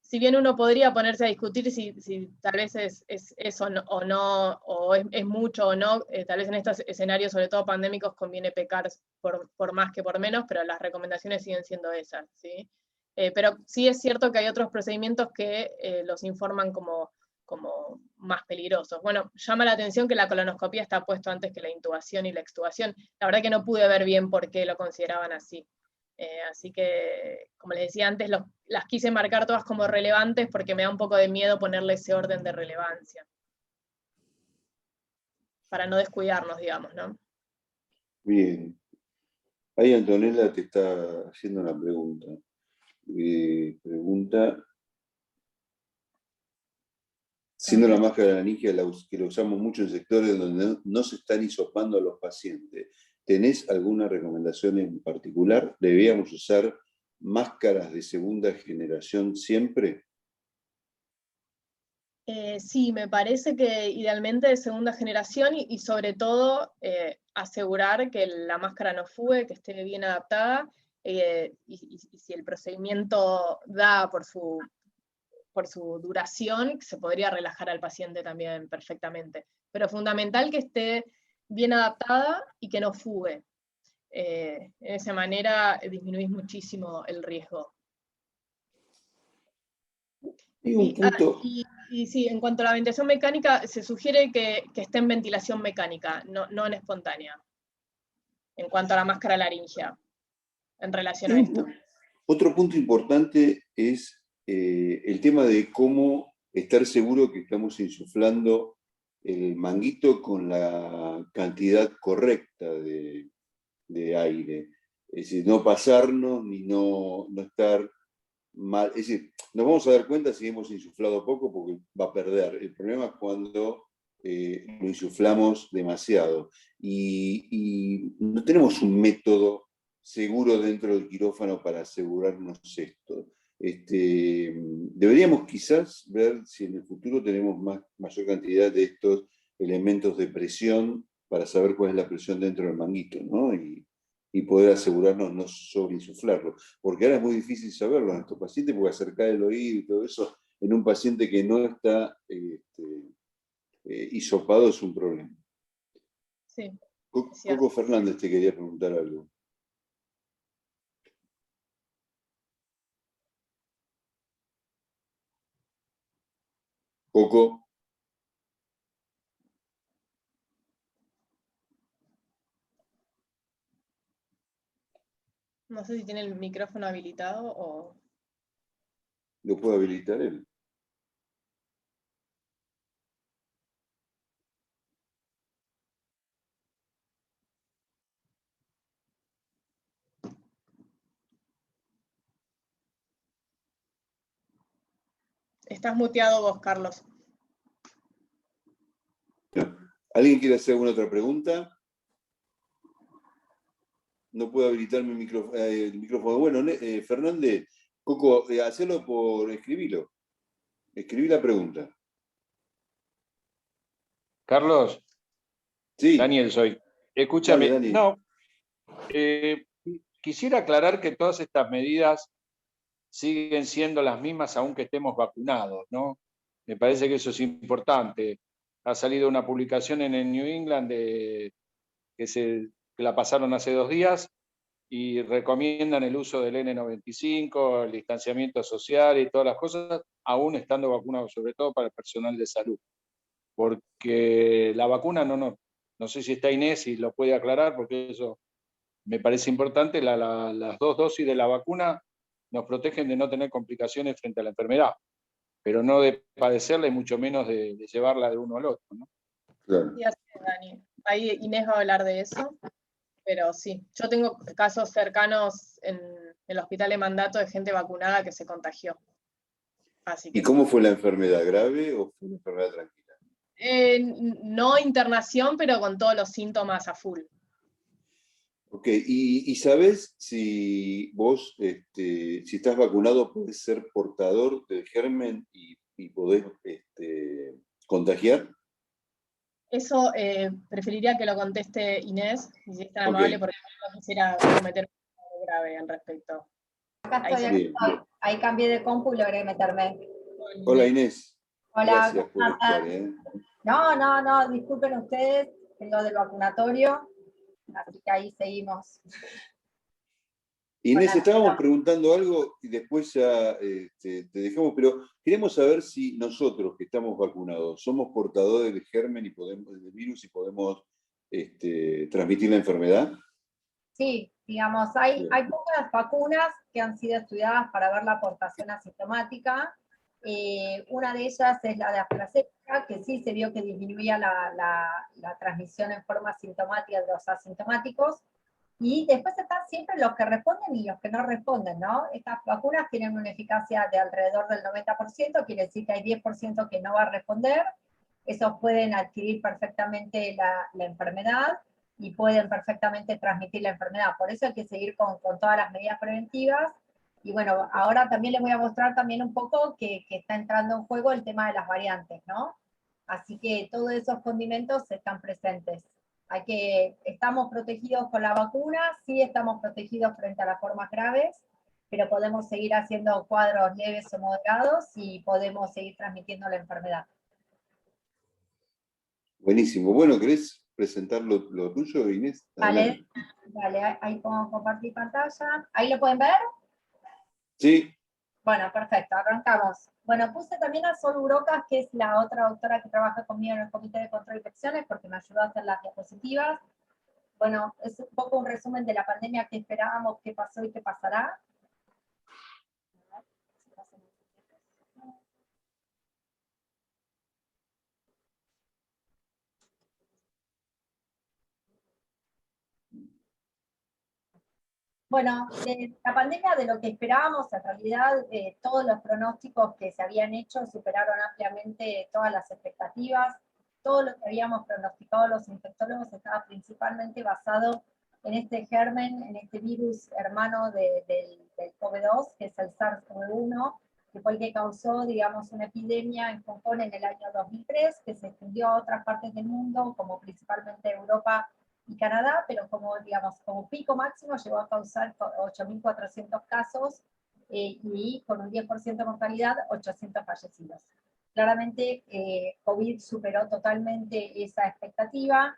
Si bien uno podría ponerse a discutir si tal vez es eso o no, o es mucho o no, tal vez en estos escenarios, sobre todo pandémicos, conviene pecar por más que por menos, pero las recomendaciones siguen siendo esas, ¿sí? Pero sí es cierto que hay otros procedimientos que los informan como más peligrosos. Bueno, llama la atención que la colonoscopía está puesto antes que la intubación y la extubación. La verdad que no pude ver bien por qué lo consideraban así. Así que, como les decía antes, las quise marcar todas como relevantes porque me da un poco de miedo ponerle ese orden de relevancia. Para no descuidarnos, digamos, ¿no? Bien. Ahí Antonella te está haciendo una pregunta. Siendo la máscara laringia que la usamos mucho en sectores donde no se están hisopando a los pacientes, ¿tenés alguna recomendación en particular? ¿Deberíamos usar máscaras de segunda generación siempre? Sí, me parece que idealmente de segunda generación y sobre todo asegurar que la máscara no fugue, que esté bien adaptada, y si el procedimiento da por su duración, se podría relajar al paciente también perfectamente. Pero fundamental que esté bien adaptada y que no fugue. De esa manera disminuís muchísimo el riesgo. Y un punto... Y sí, en cuanto a la ventilación mecánica, se sugiere que esté en ventilación mecánica, no en espontánea, en cuanto a la máscara laringea, en relación a esto. Otro punto importante es el tema de cómo estar seguro que estamos insuflando el manguito con la cantidad correcta de aire. Es decir, no pasarnos ni no estar mal. Es decir, nos vamos a dar cuenta si hemos insuflado poco porque va a perder. El problema es cuando lo insuflamos demasiado. Y no tenemos un método seguro dentro del quirófano para asegurarnos esto. Deberíamos quizás ver si en el futuro tenemos mayor cantidad de estos elementos de presión para saber cuál es la presión dentro del manguito, ¿no? Y poder asegurarnos no sobreinsuflarlo. Porque ahora es muy difícil saberlo en estos pacientes, porque acercar el oído y todo eso en un paciente que no está hisopado es un problema. Sí. Coco Fernández te quería preguntar algo. Coco. No sé si tiene el micrófono habilitado o... ¿Lo puede habilitar él? Estás muteado vos, Carlos. ¿Alguien quiere hacer alguna otra pregunta? No puedo habilitar el micrófono. Bueno, Fernández, Coco, hacelo por escribirlo. Escribí la pregunta. Carlos, Sí. Daniel soy. Escúchame, Dale, Dani. no, quisiera aclarar que todas estas medidas siguen siendo las mismas aunque estemos vacunados, ¿no? Me parece que eso es importante. Ha salido una publicación en el New England que la pasaron hace 2 días y recomiendan el uso del N95, el distanciamiento social y todas las cosas, aún estando vacunados, sobre todo para el personal de salud. Porque la vacuna no sé si está Inés y lo puede aclarar, porque eso me parece importante, las 2 dosis de la vacuna nos protegen de no tener complicaciones frente a la enfermedad, pero no de padecerla y mucho menos de llevarla de uno al otro, ¿no? Claro. Sí, así es, Dani. Ahí Inés va a hablar de eso, pero sí. Yo tengo casos cercanos en el hospital de Mandato de gente vacunada que se contagió. Así que ¿Y cómo fue la enfermedad? ¿Grave o fue una enfermedad tranquila? no internación, pero con todos los síntomas a full. Ok, ¿y sabés si vos, si estás vacunado, podés ser portador del germen y podés contagiar? Eso preferiría que lo conteste Inés, si es tan Ok. amable, porque no quisiera cometer un grave al respecto. Acá estoy, Ahí, Bien, bien. ahí cambié de compu y logré meterme. Hola Inés. Hola, Gracias por ¿cómo estar. están? No, disculpen ustedes, tengo del vacunatorio, así que ahí seguimos. Inés, Hola. estábamos preguntando algo y después ya te dejamos, pero queremos saber si nosotros que estamos vacunados somos portadores del germen y del virus y podemos transmitir la enfermedad. Sí, digamos, hay pocas vacunas que han sido estudiadas para ver la aportación asintomática. Una de ellas es la de AstraZeneca, que sí se vio que disminuía la transmisión en forma asintomática de los asintomáticos. Y después están siempre los que responden y los que no responden, ¿no? Estas vacunas tienen una eficacia de alrededor del 90%, quiere decir que hay 10% que no va a responder. Esos pueden adquirir perfectamente la enfermedad y pueden perfectamente transmitir la enfermedad. Por eso hay que seguir con todas las medidas preventivas. Y bueno, ahora también les voy a mostrar también un poco que está entrando en juego el tema de las variantes, ¿no? Así que todos esos condimentos están presentes. Estamos protegidos con la vacuna, sí estamos protegidos frente a las formas graves, pero podemos seguir haciendo cuadros leves o moderados y podemos seguir transmitiendo la enfermedad. Buenísimo. Bueno, ¿querés presentar lo tuyo, Inés? Vale, ahí puedo compartir pantalla. ¿Ahí lo pueden ver? Sí. Bueno, perfecto, arrancamos. Bueno, puse también a Sol Urocas, que es la otra doctora que trabaja conmigo en el Comité de Control de Infecciones, porque me ayudó a hacer las diapositivas. Bueno, es un poco un resumen de la pandemia que esperábamos, que pasó y que pasará. Bueno, de la pandemia, de lo que esperábamos, en realidad todos los pronósticos que se habían hecho superaron ampliamente todas las expectativas. Todo lo que habíamos pronosticado los infectólogos estaba principalmente basado en este germen, en este virus hermano del COVID-2, que es el SARS-CoV-1, que fue el que causó, digamos, una epidemia en Hong Kong en el año 2003, que se extendió a otras partes del mundo, como principalmente Europa y Canadá, pero como, digamos, como pico máximo llegó a causar 8.400 casos y con un 10% de mortalidad, 800 fallecidos. Claramente, COVID superó totalmente esa expectativa.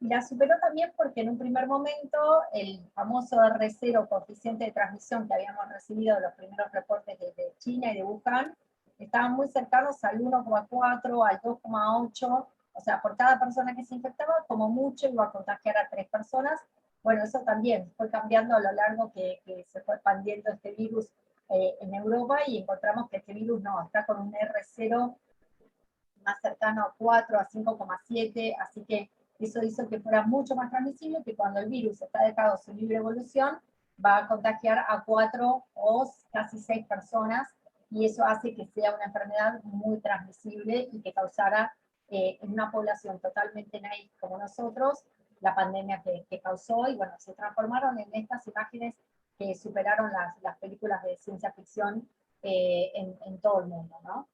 Y la superó también porque en un primer momento el famoso R0, coeficiente de transmisión que habíamos recibido de los primeros reportes de China y de Wuhan, estaban muy cercanos al 1,4, al 2,8, o sea, por cada persona que se infectaba, como mucho iba a contagiar a 3 personas. Bueno, eso también fue cambiando a lo largo que se fue expandiendo este virus en Europa, y encontramos que este virus no, está con un R0 más cercano a 4, a 5,7, así que eso hizo que fuera mucho más transmisible, que cuando el virus está dejado su libre evolución, va a contagiar a 4 o casi 6 personas, y eso hace que sea una enfermedad muy transmisible y que causara en una población totalmente naif como nosotros, la pandemia que causó, y bueno, se transformaron en estas imágenes que superaron las películas de ciencia ficción en todo el mundo, ¿no?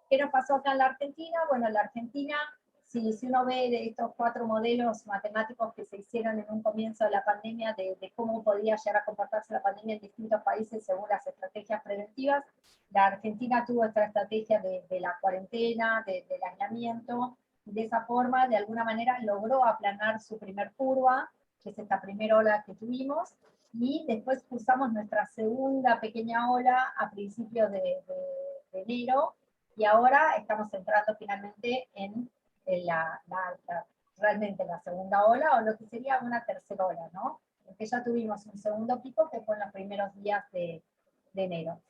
¿Qué nos pasó acá en la Argentina? Bueno, en la Argentina, si uno ve de estos 4 modelos matemáticos que se hicieron en un comienzo de la pandemia, de cómo podía llegar a comportarse la pandemia en distintos países según las estrategias preventivas, la Argentina tuvo esta estrategia de la cuarentena, del aislamiento, y de esa forma, de alguna manera, logró aplanar su primer curva, que es esta primera ola que tuvimos, y después cursamos nuestra segunda pequeña ola a principios de enero, y ahora estamos entrando finalmente en realmente la segunda ola, o lo que sería una tercera ola, ¿no? Porque ya tuvimos un segundo pico que fue en los primeros días de enero.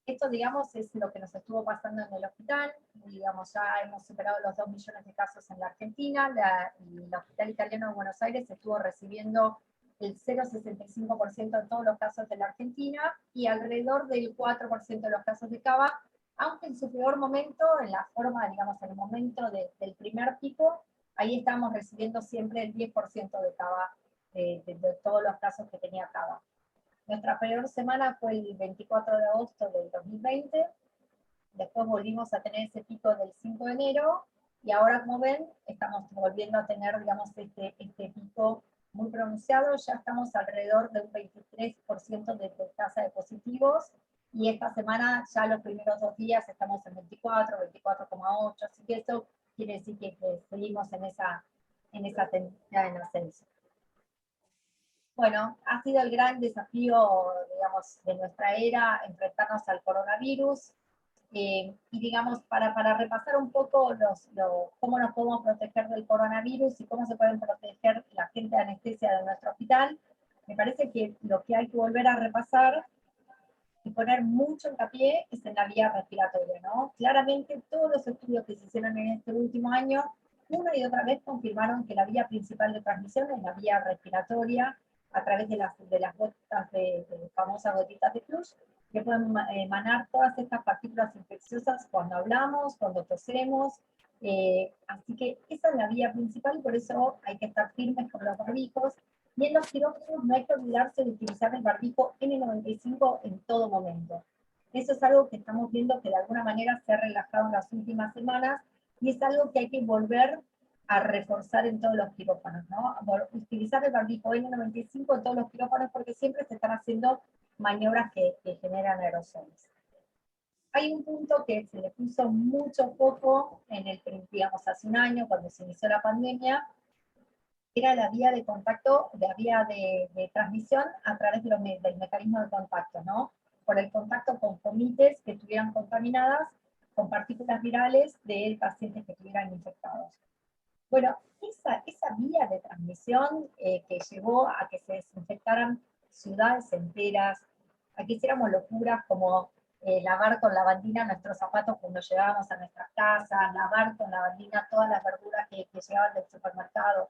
Esto, digamos, es lo que nos estuvo pasando en el hospital. Digamos, ya hemos superado los 2 millones de casos en la Argentina, y el Hospital Italiano de Buenos Aires estuvo recibiendo el 0,65% de todos los casos de la Argentina, y alrededor del 4% de los casos de Cava, aunque en su peor momento, en la forma, digamos, en el momento del primer pico, ahí estábamos recibiendo siempre el 10% de Cava, de todos los casos que tenía Cava. Nuestra peor semana fue el 24 de agosto del 2020, después volvimos a tener ese pico del 5 de enero, y ahora, como ven, estamos volviendo a tener, digamos, este pico muy pronunciado. Ya estamos alrededor de un 23% de tasa de positivos, y esta semana, ya los primeros 2 días, estamos en 24, 24,8, así que eso quiere decir que seguimos en esa tendencia en ascenso. Bueno, ha sido el gran desafío, digamos, de nuestra era, enfrentarnos al coronavirus, y digamos, para repasar un poco cómo nos podemos proteger del coronavirus y cómo se pueden proteger la gente de anestesia de nuestro hospital, me parece que lo que hay que volver a repasar y poner mucho hincapié es en la vía respiratoria, ¿no? Claramente todos los estudios que se hicieron en este último año, una y otra vez confirmaron que la vía principal de transmisión es la vía respiratoria, a través de las gotas de famosas gotitas de flush, que pueden emanar todas estas partículas infecciosas cuando hablamos, cuando tosemos, así que esa es la vía principal, y por eso hay que estar firmes con los barbijos. Y en los quirófanos no hay que olvidarse de utilizar el barbijo N95 en todo momento. Eso es algo que estamos viendo que de alguna manera se ha relajado en las últimas semanas, y es algo que hay que volver a reforzar en todos los quirófanos, ¿no? Utilizar el barbijo N95 en todos los quirófanos, porque siempre se están haciendo maniobras que generan aerosoles. Hay un punto que se le puso mucho foco digamos, hace un año, cuando se inició la pandemia, era la vía de contacto, la vía de transmisión a través del mecanismo de contacto, ¿no? Por el contacto con fomites que estuvieran contaminadas con partículas virales de pacientes que estuvieran infectados. Bueno, esa vía de transmisión que llevó a que se desinfectaran ciudades enteras, a que hiciéramos locuras como lavar con lavandina nuestros zapatos cuando llegábamos a nuestras casas, lavar con lavandina todas las verduras que llegaban del supermercado.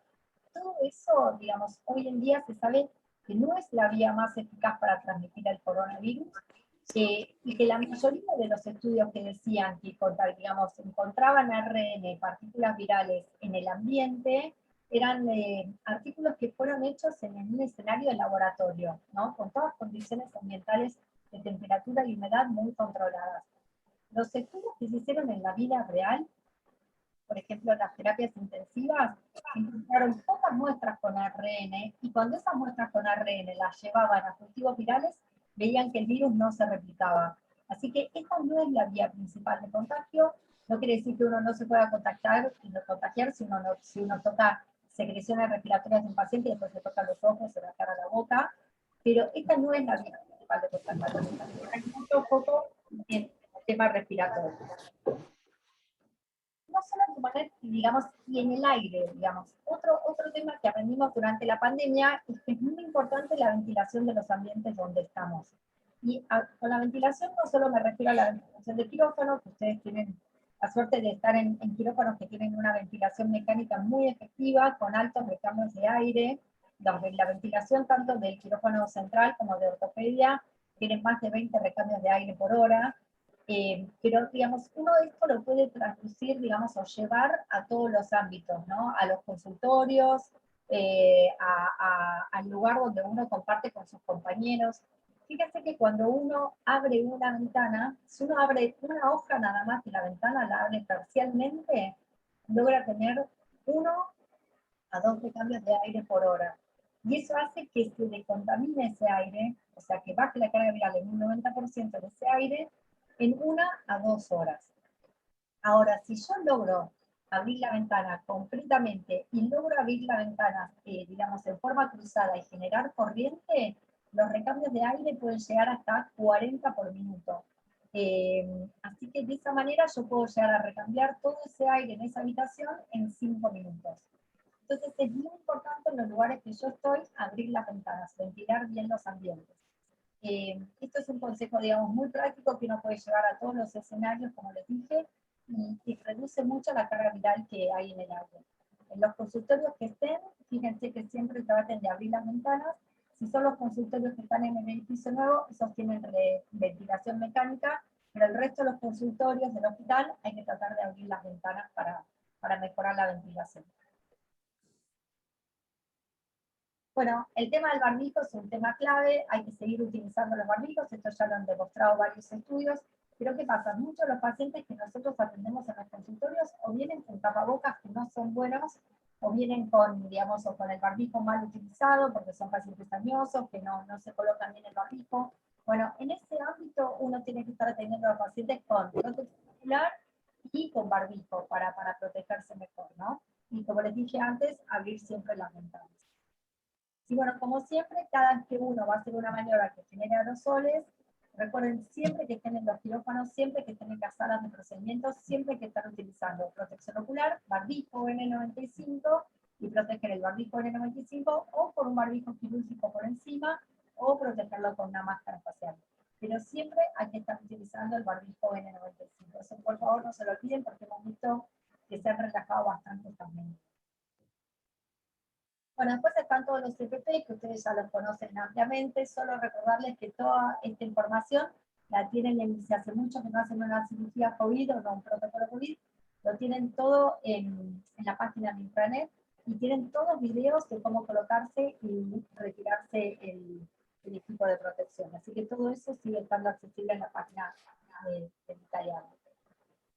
Todo eso, digamos, hoy en día se sabe que no es la vía más eficaz para transmitir el coronavirus, y que la mayoría de los estudios que decían que, digamos, encontraban ARN, partículas virales en el ambiente, eran artículos que fueron hechos en un escenario de laboratorio, ¿no? Con todas condiciones ambientales de temperatura y humedad muy controladas. Los estudios que se hicieron en la vida real, por ejemplo, las terapias intensivas, encontraron pocas muestras con ARN, y cuando esas muestras con ARN las llevaban a cultivos virales, veían que el virus no se replicaba. Así que esta no es la vía principal de contagio. No quiere decir que uno no se pueda contagiar si uno toca secreciones respiratorias de un paciente y después se toca los ojos, se la cara, la boca, pero esta no es la vía principal de contagiación. Hay mucho foco en el tema respiratorio. No solo en pulmonar, digamos, y en el aire, digamos. Otro tema que aprendimos durante la pandemia es que es muy importante la ventilación de los ambientes donde estamos. Y con la ventilación no solo me refiero a la ventilación de quirófano, que ustedes tienen la suerte de estar en quirófanos que tienen una ventilación mecánica muy efectiva, con altos recambios de aire. La ventilación tanto del quirófano central como de ortopedia tienen más de 20 recambios de aire por hora. Pero, digamos, uno de esto lo puede traducir, digamos, o llevar a todos los ámbitos, ¿no? A los consultorios, al lugar donde uno comparte con sus compañeros. Fíjense que cuando uno abre una ventana, si uno abre una hoja nada más de la ventana, la abre parcialmente, logra tener 1 a 2 recambios de aire por hora. Y eso hace que se decontamine ese aire, o sea, que baje la carga viral en un 90% de ese aire, en 1 a 2 horas. Ahora, si yo logro abrir la ventana completamente y logro abrir la ventana, digamos, en forma cruzada y generar corriente, los recambios de aire pueden llegar hasta 40 por minuto. Así que de esa manera yo puedo llegar a recambiar todo ese aire en esa habitación en 5 minutos. Entonces es muy importante en los lugares que yo estoy abrir las ventanas, ventilar bien los ambientes. Esto es un consejo, digamos, muy práctico que uno puede llevar a todos los escenarios, como les dije, y reduce mucho la carga viral que hay en el aire. En los consultorios que estén, fíjense que siempre traten de abrir las ventanas. Si son los consultorios que están en el edificio nuevo, esos tienen ventilación mecánica, pero el resto de los consultorios del hospital hay que tratar de abrir las ventanas para mejorar la ventilación. Bueno, el tema del barbijo es un tema clave, hay que seguir utilizando los barbijos, esto ya lo han demostrado varios estudios, pero ¿qué pasa? Muchos de los pacientes que nosotros atendemos en los consultorios o vienen con tapabocas que no son buenos, o vienen con, digamos, o con el barbijo mal utilizado, porque son pacientes añosos, que no se colocan bien el barbijo. Bueno, en ese ámbito uno tiene que estar atendiendo a los pacientes con protección ocular y con barbijo para protegerse mejor, ¿no? Y como les dije antes, abrir siempre las ventanas. Y bueno, como siempre, cada vez que uno va a hacer una maniobra que genere aerosoles, recuerden siempre que estén en los quirófanos, siempre que estén en las salas de procedimientos, siempre que están utilizando protección ocular, barbijo N95 y proteger el barbijo N95 o con un barbijo quirúrgico por encima o protegerlo con una máscara facial. Pero siempre hay que estar utilizando el barbijo N95. Eso por favor no se lo olviden porque hemos visto que se han relajado bastante también. Bueno, después están todos los CPP, que ustedes ya los conocen ampliamente, solo recordarles que toda esta información la tienen, si hace mucho que no hacen una cirugía COVID o no un protocolo COVID, lo tienen todo en la página de intranet, y tienen todos videos de cómo colocarse y retirarse el equipo de protección. Así que todo eso sigue estando accesible en la página de Italiano.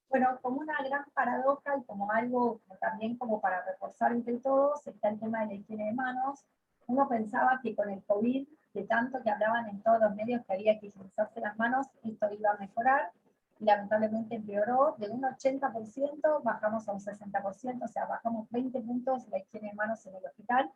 Bueno, como una gran paradoja y como algo también como para reforzar entre todos, está el tema de la higiene de manos. Uno pensaba que con el COVID, de tanto que hablaban en todos los medios que había que higienizarse las manos, esto iba a mejorar, y lamentablemente empeoró. De un 80% bajamos a un 60%, o sea, bajamos 20 puntos la higiene de manos en el hospital.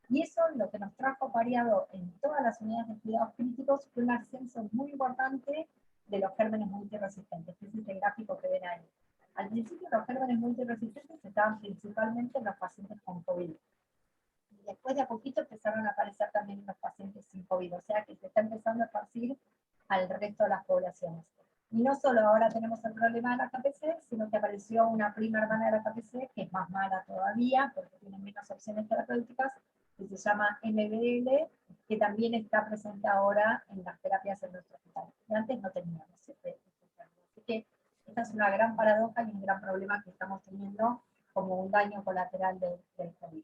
Y eso lo que nos trajo variado en todas las unidades de cuidados críticos fue un ascenso muy importante de los gérmenes multiresistentes, que es este gráfico que ven ahí. Al principio los gérmenes multiresistentes estaban principalmente en los pacientes con COVID. Y después de a poquito empezaron a aparecer también en los pacientes sin COVID, o sea que se está empezando a esparcir al resto de las poblaciones. Y no solo ahora tenemos el problema de la KPC, sino que apareció una prima hermana de la KPC, que es más mala todavía, porque tiene menos opciones terapéuticas, que se llama MBL, que también está presente ahora en las terapias en nuestro hospital. Y antes no teníamos este. Así que esta es una gran paradoja y un gran problema que estamos teniendo como un daño colateral del COVID.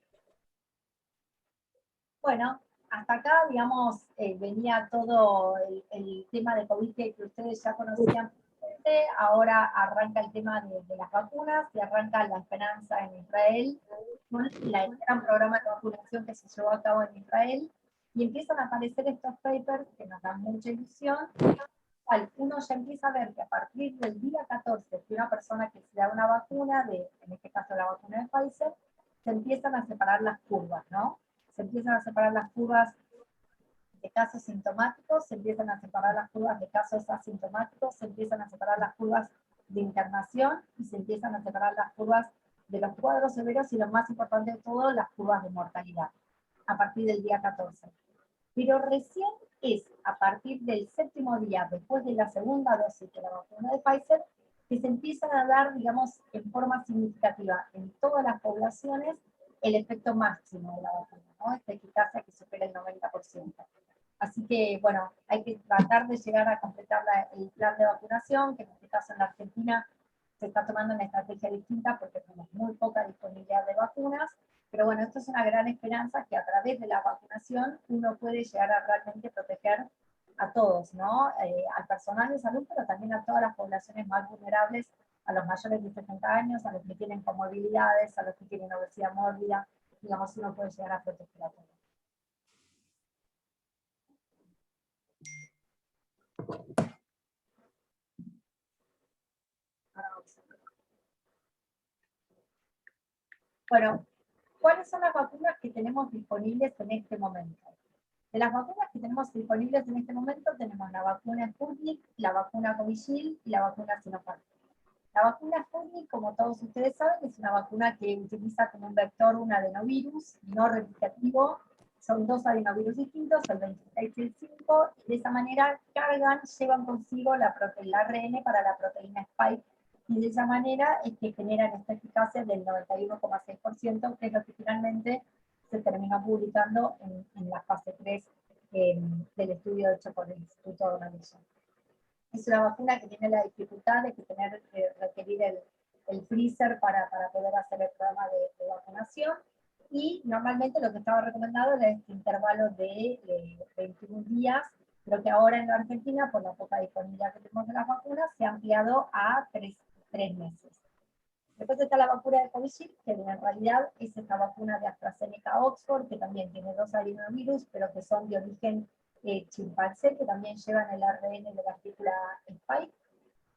Bueno, hasta acá, digamos, venía todo el tema de COVID que ustedes ya conocían. Ahora arranca el tema de las vacunas y arranca la esperanza en Israel, con el gran programa de vacunación que se llevó a cabo en Israel, y empiezan a aparecer estos papers que nos dan mucha ilusión, cual uno ya empieza a ver que a partir del día 14, que una persona que se da una vacuna, en este caso la vacuna de Pfizer, se empiezan a separar las curvas, ¿no? Se empiezan a separar las curvas de casos sintomáticos, se empiezan a separar las curvas de casos asintomáticos, se empiezan a separar las curvas de internación y se empiezan a separar las curvas de los cuadros severos y lo más importante de todo, las curvas de mortalidad, a partir del día 14. Pero recién es a partir del 7º día, después de la segunda dosis de la vacuna de Pfizer, que se empiezan a dar, digamos, en forma significativa en todas las poblaciones el efecto máximo de la vacuna, ¿no? Esta eficacia que supera el 90%. Así que, bueno, hay que tratar de llegar a completar el plan de vacunación, que en este caso en la Argentina se está tomando una estrategia distinta porque tenemos muy poca disponibilidad de vacunas, pero bueno, esto es una gran esperanza que a través de la vacunación uno puede llegar a realmente proteger a todos, ¿no? Al personal de salud, pero también a todas las poblaciones más vulnerables, a los mayores de 70 años, a los que tienen comorbilidades, a los que tienen obesidad mórbida, digamos, uno puede llegar a proteger a todos. Bueno, ¿cuáles son las vacunas que tenemos disponibles en este momento? De las vacunas que tenemos disponibles en este momento tenemos la vacuna Sputnik, la vacuna Covishield y la vacuna Sinopharm. La vacuna Sputnik, como todos ustedes saben, es una vacuna que utiliza como un vector un adenovirus no replicativo. Son 2 adenovirus distintos, el 26 y el 5, y de esa manera llevan consigo el ARN para la proteína Spike, y de esa manera es que generan esta eficacia del 91,6%, que es lo que finalmente se terminó publicando en la fase 3 del estudio hecho por el Instituto Donaldson. Es una vacuna que tiene la dificultad de requerir el freezer para poder hacer el programa de vacunación, y normalmente lo que estaba recomendado era este intervalo de 21 días, pero que ahora en la Argentina, por la poca disponibilidad que tenemos de las vacunas, se ha ampliado a 3 meses. Después está la vacuna de Covishield, que en realidad es esta vacuna de AstraZeneca Oxford, que también tiene 2 adenovirus, pero que son de origen chimpancé, que también llevan el ARN de la partícula Spike.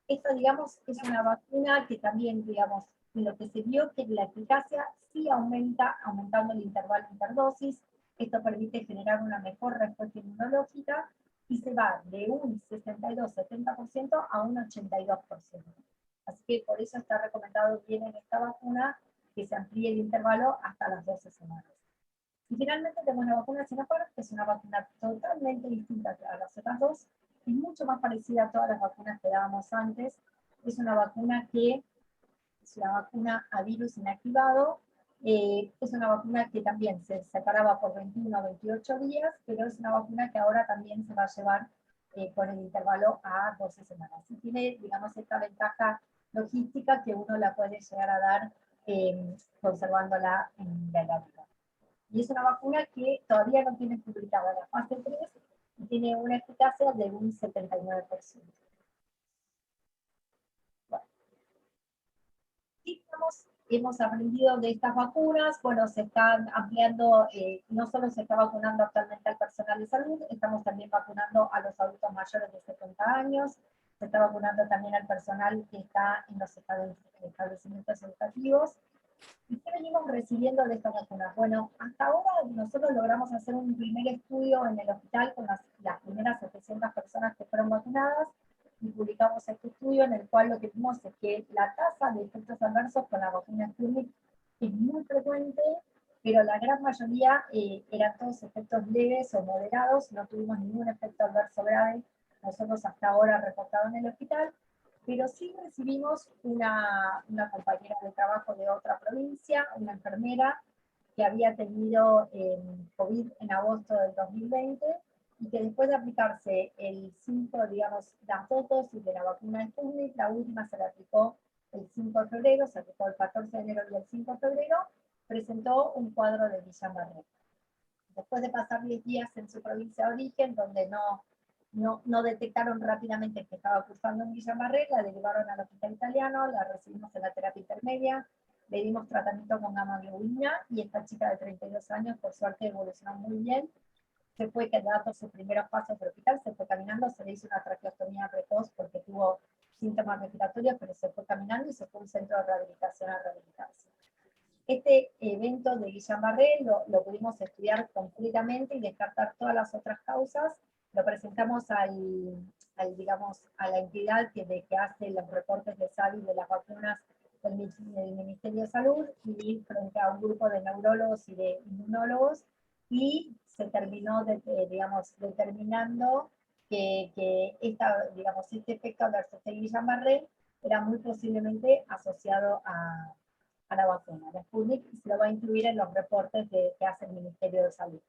Esta, digamos, es una vacuna que también, digamos, lo que se vio que la eficacia sí aumenta, aumentando el intervalo interdosis. Esto permite generar una mejor respuesta inmunológica y se va de un 62-70% a un 82%. Así que por eso está recomendado bien en esta vacuna que se amplíe el intervalo hasta las 12 semanas. Y finalmente tenemos la vacuna Sinopharm, que es una vacuna totalmente distinta a las otras dos, es mucho más parecida a todas las vacunas que dábamos antes. Es una vacuna es una vacuna a virus inactivado, es una vacuna que también se separaba por 21 a 28 días, pero es una vacuna que ahora también se va a llevar por el intervalo a 12 semanas. Y tiene, digamos, esta ventaja logística que uno la puede llegar a dar conservándola en la heladera. Y es una vacuna que todavía no tiene publicada la fase 3 y tiene una eficacia de un 79%. Bueno. Y hemos aprendido de estas vacunas. Bueno, se están ampliando, no solo se está vacunando actualmente al personal de salud, estamos también vacunando a los adultos mayores de 70 años, se está vacunando también al personal que está en los establecimientos educativos. ¿Y qué venimos recibiendo de estas vacunas? Bueno, hasta ahora nosotros logramos hacer un primer estudio en el hospital con las primeras 700 personas que fueron vacunadas, y publicamos este estudio en el cual lo que vimos es que la tasa de efectos adversos con la vacuna Sputnik es muy frecuente, pero la gran mayoría eran todos efectos leves o moderados, no tuvimos ningún efecto adverso grave nosotros hasta ahora reportado en el hospital. Pero sí recibimos una compañera de trabajo de otra provincia, una enfermera, que había tenido COVID en agosto del 2020, y que después de aplicarse digamos, las 2 dosis de la vacuna de Sputnik, la última se la aplicó el 5 de febrero, se aplicó el 14 de enero y el 5 de febrero, presentó un cuadro de Guillain-Barré. Después de pasar 10 días en su provincia de origen, donde no detectaron rápidamente que estaba cursando un Guillain-Barré, la derivaron al hospital italiano, la recibimos en la terapia intermedia, le dimos tratamiento con gamma globulina, y esta chica de 32 años, por suerte, evolucionó muy bien. se fue dando sus primeros pasos del hospital, se fue caminando, se le hizo una traqueostomía precoz porque tuvo síntomas respiratorios, pero se fue caminando y se fue a un centro de rehabilitación a rehabilitarse. Este evento de Guillain-Barré lo pudimos estudiar completamente y descartar todas las otras causas. Lo presentamos digamos, a la entidad que hace los reportes de SAVI de las vacunas del Ministerio de Salud y frente a un grupo de neurólogos y de inmunólogos, y se terminó digamos, determinando que digamos, este efecto adverso de Guillain-Barré era muy posiblemente asociado a la vacuna, la Sputnik, y se lo va a incluir en los reportes que hace el Ministerio de Salud.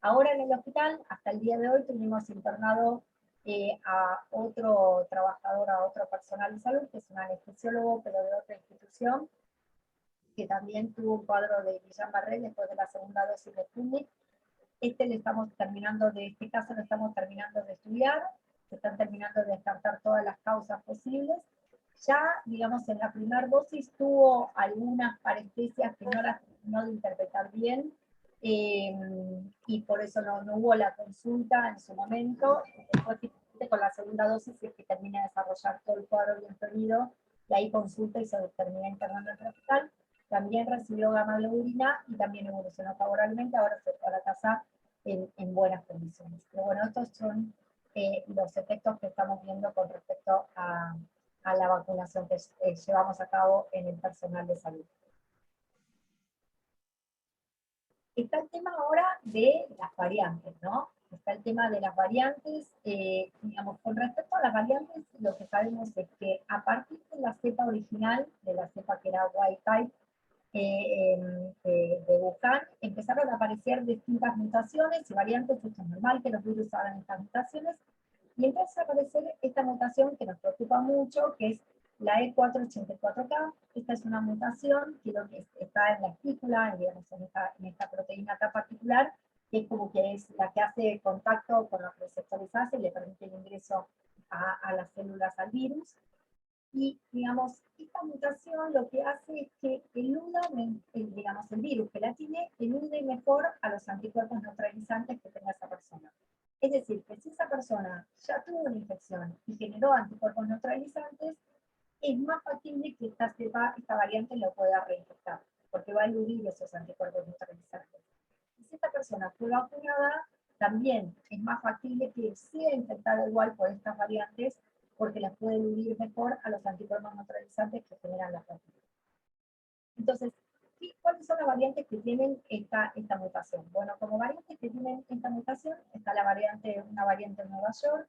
Ahora en el hospital, hasta el día de hoy, tuvimos internado a otro trabajador, a otro personal de salud, que es un anestesiólogo, pero de otra institución, que también tuvo un cuadro de Guillain-Barré después de la segunda dosis de Sputnik. Este caso lo estamos terminando de estudiar, se están terminando de descartar todas las causas posibles. Ya, digamos, en la primera dosis tuvo algunas parestesias que no las terminó de interpretar bien, y por eso no hubo la consulta en su momento. Después, con la segunda dosis, es que termina de desarrollar todo el cuadro bien fluido, y ahí consulta y se termina internando en el hospital. También recibió gamma-globulina y también evolucionó favorablemente, ahora se fue a la casa en buenas condiciones. Pero bueno, estos son los efectos que estamos viendo con respecto a la vacunación que llevamos a cabo en el personal de salud. Está el tema ahora de las variantes, ¿no? Está el tema de las variantes, digamos, con respecto a las variantes, lo que sabemos es que a partir de la cepa original, de la cepa que era wild type, de Wuhan, empezaron a aparecer distintas mutaciones y variantes. Esto es normal que los virus hagan estas mutaciones, y empieza a aparecer esta mutación que nos preocupa mucho, que es la E484K. Esta es una mutación que está en la espícula, digamos, en esta proteína K particular, que es como que es la que hace contacto con los receptores ACE y le permite el ingreso a las células al virus. Y, digamos, esta mutación lo que hace es que eluda, digamos, el virus que la tiene, elude mejor a los anticuerpos neutralizantes que tenga esa persona. Es decir, que si esa persona ya tuvo una infección y generó anticuerpos neutralizantes, es más factible que esta variante lo pueda reinfectar, porque va a eludir esos anticuerpos neutralizantes. Y si esta persona fue vacunada, también es más factible que sea infectada igual por estas variantes, porque las puede eludir mejor a los anticuerpos neutralizantes que generan las vacunas. Entonces, ¿cuáles son las variantes que tienen esta mutación? Bueno, como variantes que tienen esta mutación, está una variante en Nueva York,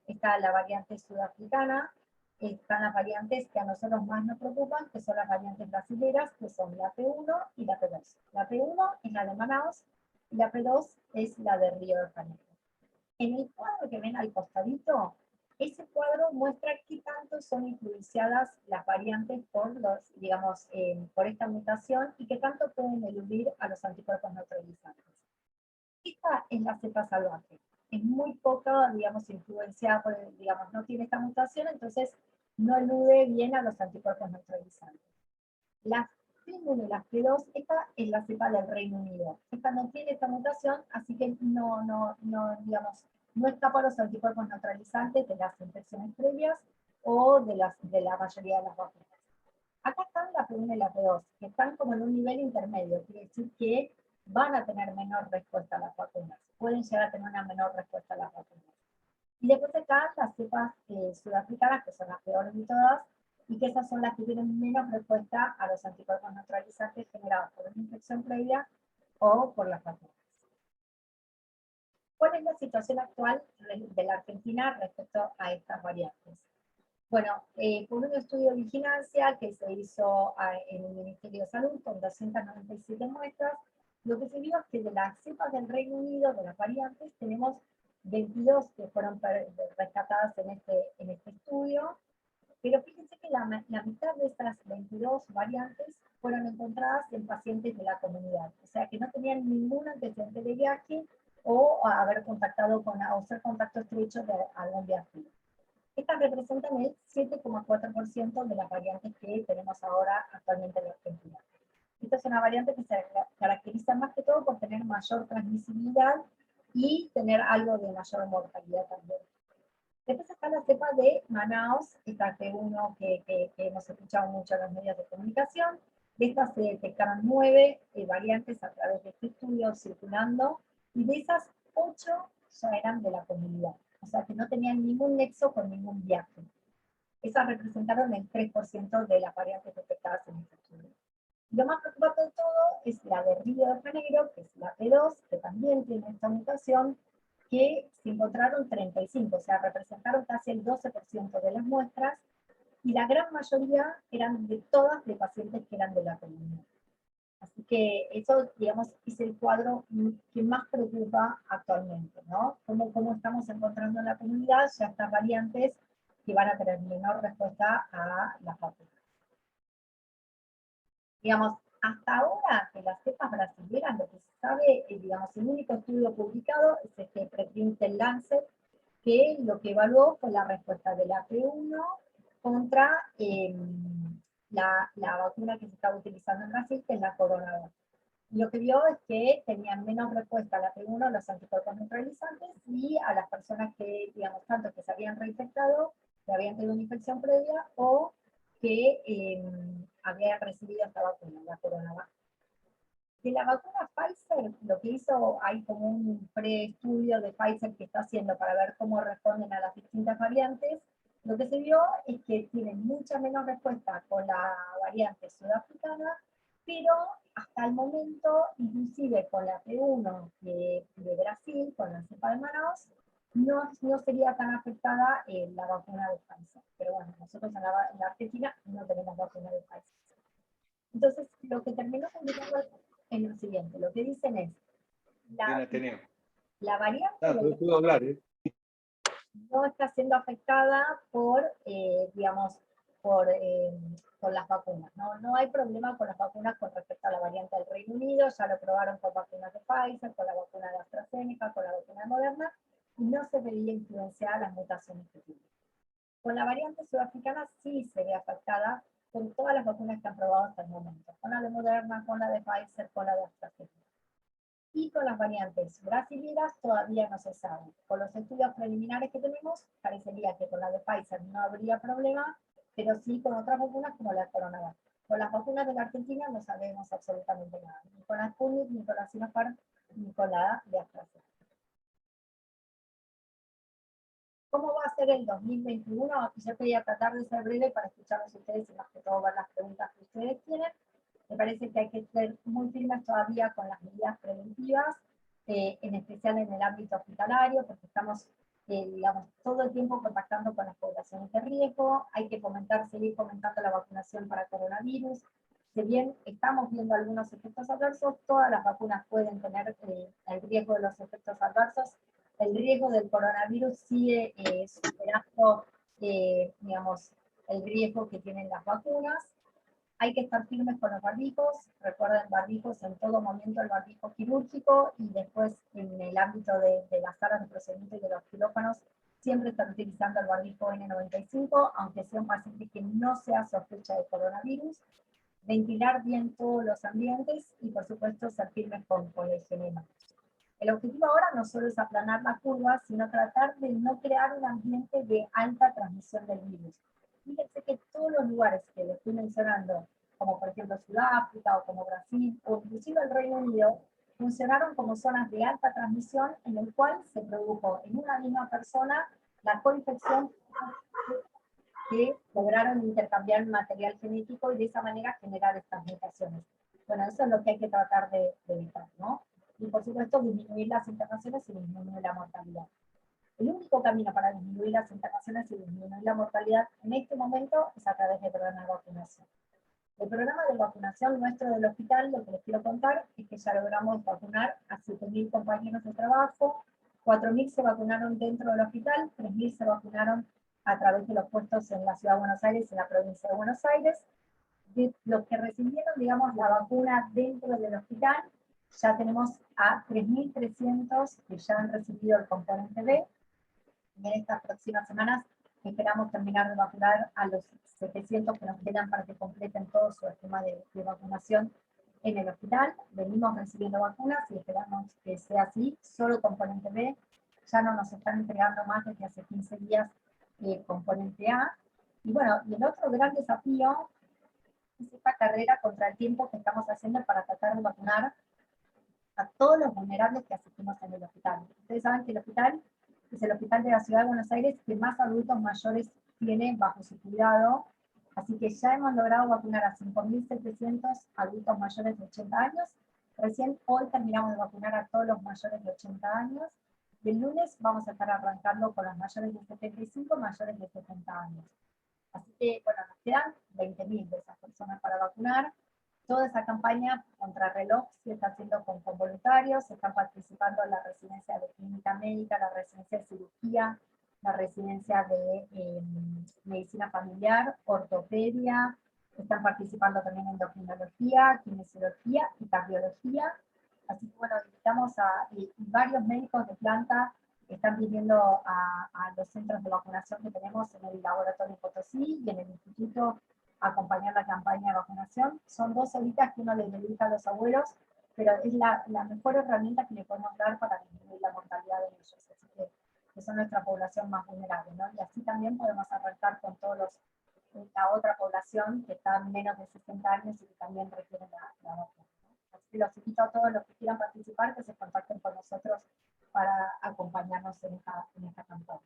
está la variante sudafricana, están las variantes que a nosotros más nos preocupan, que son las variantes brasileras, que son la P1 y la P2. La P1 es la de Manaus, y la P2 es la de Río de Janeiro. En el cuadro que ven al costadito, ese cuadro muestra qué tanto son influenciadas las variantes por esta mutación y qué tanto pueden eludir a los anticuerpos neutralizantes. Esta es la cepa salvaje. Es muy poca, digamos, influenciada por, digamos, no tiene esta mutación, entonces no elude bien a los anticuerpos neutralizantes. Las P1 y las P2, esta es la cepa del Reino Unido. Esta no tiene esta mutación, así que no escapa a los anticuerpos neutralizantes de las infecciones previas o de la mayoría de las vacunas. Acá están la P1 y la P2, que están como en un nivel intermedio, quiere decir que van a tener menor respuesta a las vacunas, pueden llegar a tener una menor respuesta a las vacunas. Y después están las cepas sudafricanas, que son las peores de todas, y que esas son las que tienen menos respuesta a los anticuerpos neutralizantes generados por una infección previa o por las vacunas. ¿Cuál es la situación actual de la Argentina respecto a estas variantes? Bueno, por un estudio de vigilancia que se hizo en el Ministerio de Salud con 297 muestras, lo que se vio es que de las cepas del Reino Unido, de las variantes, tenemos 22 que fueron rescatadas en este estudio, pero fíjense que la mitad de estas 22 variantes fueron encontradas en pacientes de la comunidad, o sea que no tenían ningún antecedente de viaje o haber contactado o ser contacto estrecho de algún viajero. Estas representan el 7,4% de las variantes que tenemos ahora actualmente en la Argentina. Esta es una variante que se caracteriza más que todo por tener mayor transmisibilidad y tener algo de mayor mortalidad también. Después está la cepa de Manaus, esta P1 que hemos escuchado mucho en los medios de comunicación. De estas se detectaron 9 variantes a través de este estudio circulando, y de esas 8 ya eran de la comunidad, o sea que no tenían ningún nexo con ningún viaje. Esas representaron el 3% de las variantes detectadas en este estudio. Lo más preocupante de todo es la de Río de Janeiro, que es la P2, que también tiene esta mutación, que se encontraron 35, o sea, representaron casi el 12% de las muestras, y la gran mayoría eran de todas de pacientes que eran de la comunidad. Así que eso, digamos, es el cuadro que más preocupa actualmente, ¿no? Cómo estamos encontrando en la comunidad ya estas variantes que van a tener menor respuesta a las vacunas. Digamos, hasta ahora, de las cepas brasileñas, lo que se sabe, digamos, el único estudio publicado es este preprint del Lancet, que lo que evaluó fue la respuesta de la P1 contra la vacuna que se estaba utilizando en Brasil, que es la CoronaVac. Lo que vio es que tenían menos respuesta a la P1 los anticuerpos neutralizantes, y a las personas que, digamos, tanto que se habían reinfectado, que habían tenido una infección previa, o que habían recibido esta vacuna, la CoronaVac. De la vacuna Pfizer, lo que hizo, hay como un preestudio de Pfizer que está haciendo para ver cómo responden a las distintas variantes. Lo que se vio es que tienen mucha menos respuesta con la variante sudafricana, pero hasta el momento, inclusive con la P1 de Brasil, con la cepa de Manaus, no sería tan afectada la vacuna de Pfizer. Pero bueno, nosotros en la Argentina no tenemos vacuna de Pfizer. Entonces, lo que terminó publicando es lo siguiente, lo que dicen es, la variante no está siendo afectada por, digamos, por las vacunas, ¿no? No hay problema con las vacunas con respecto a la variante del Reino Unido, ya lo probaron con vacunas de Pfizer, con la vacuna de AstraZeneca, con la vacuna de Moderna, y no se veía influenciada las mutaciones que tiene. Con la variante sudafricana sí se ve afectada con todas las vacunas que han probado hasta el momento, con la de Moderna, con la de Pfizer, con la de AstraZeneca. Y con las variantes brasileñas todavía no se sabe. Con los estudios preliminares que tenemos, parecería que con la de Pfizer no habría problema, pero sí con otras vacunas como la CoronaVac. Con las vacunas de la Argentina no sabemos absolutamente nada, ni con la Sputnik, ni con la Sinopharm, ni con la de AstraZeneca. ¿Cómo va a ser el 2021? Yo quería tratar de ser breve para escucharlos a ustedes y más que todo ver las preguntas que ustedes tienen. Me parece que hay que ser muy firmes todavía con las medidas preventivas, en especial en el ámbito hospitalario, porque estamos, digamos, todo el tiempo contactando con las poblaciones de riesgo. Hay que seguir fomentando la vacunación para coronavirus. Si bien estamos viendo algunos efectos adversos, todas las vacunas pueden tener el riesgo de los efectos adversos. El riesgo del coronavirus sigue superando, digamos, el riesgo que tienen las vacunas. Hay que estar firmes con los barbijos. Recuerden, barbijos en todo momento, el barbijo quirúrgico, y después en el ámbito de las salas de procedimiento y de los quirófanos, siempre estar utilizando el barbijo N95, aunque sea un paciente que no sea sospecha de coronavirus. Ventilar bien todos los ambientes y, por supuesto, ser firmes con la higiene. El objetivo ahora no solo es aplanar la curva, sino tratar de no crear un ambiente de alta transmisión del virus. Fíjense que todos los lugares que les estoy mencionando, como por ejemplo Sudáfrica o como Brasil, o inclusive el Reino Unido, funcionaron como zonas de alta transmisión en el cual se produjo en una misma persona la coinfección, que lograron intercambiar material genético y de esa manera generar estas mutaciones. Bueno, eso es lo que hay que tratar de evitar, ¿no? Y por supuesto disminuir las internaciones y disminuir la mortalidad. El único camino para disminuir las internaciones y disminuir la mortalidad en este momento es a través del programa de vacunación. El programa de vacunación nuestro del hospital, lo que les quiero contar, es que ya logramos vacunar a 7.000 compañeros de trabajo, 4.000 se vacunaron dentro del hospital, 3.000 se vacunaron a través de los puestos en la Ciudad de Buenos Aires y en la provincia de Buenos Aires. De los que recibieron, digamos, la vacuna dentro del hospital, ya tenemos a 3.300 que ya han recibido el componente B, y en estas próximas semanas esperamos terminar de vacunar a los 700 que nos quedan para que completen todo su esquema de vacunación en el hospital, venimos recibiendo vacunas y esperamos que sea así, solo componente B, ya no nos están entregando más desde hace 15 días componente A. Y bueno, y el otro gran desafío es esta carrera contra el tiempo que estamos haciendo para tratar de vacunar a todos los vulnerables que asistimos en el hospital. Ustedes saben que el hospital es el hospital de la Ciudad de Buenos Aires que más adultos mayores tiene bajo su cuidado, así que ya hemos logrado vacunar a 5.700 adultos mayores de 80 años. Recién hoy terminamos de vacunar a todos los mayores de 80 años, y el lunes vamos a estar arrancando con los mayores de 75, mayores de 70 años. Así que, bueno, nos quedan 20.000 de esas personas para vacunar. Toda esa campaña contra reloj se está haciendo con voluntarios, se están participando en la residencia de clínica médica, la residencia de cirugía, la residencia de medicina familiar, ortopedia, están participando también en endocrinología, kinesiología y cardiología. Así que bueno, invitamos y varios médicos de planta están viniendo a los centros de vacunación que tenemos en el laboratorio Potosí y en el instituto a acompañar la campaña de vacunación. Son 2 horitas que uno les dedica a los abuelos, pero es la mejor herramienta que le podemos dar para disminuir la mortalidad de ellos. Así que son nuestra población más vulnerable, ¿no? Y así también podemos arrancar con todos la otra población que está menos de 60 años y que también requieren la vacuna. Así que los invito a todos los que quieran participar que se contacten con nosotros para acompañarnos en esta campaña.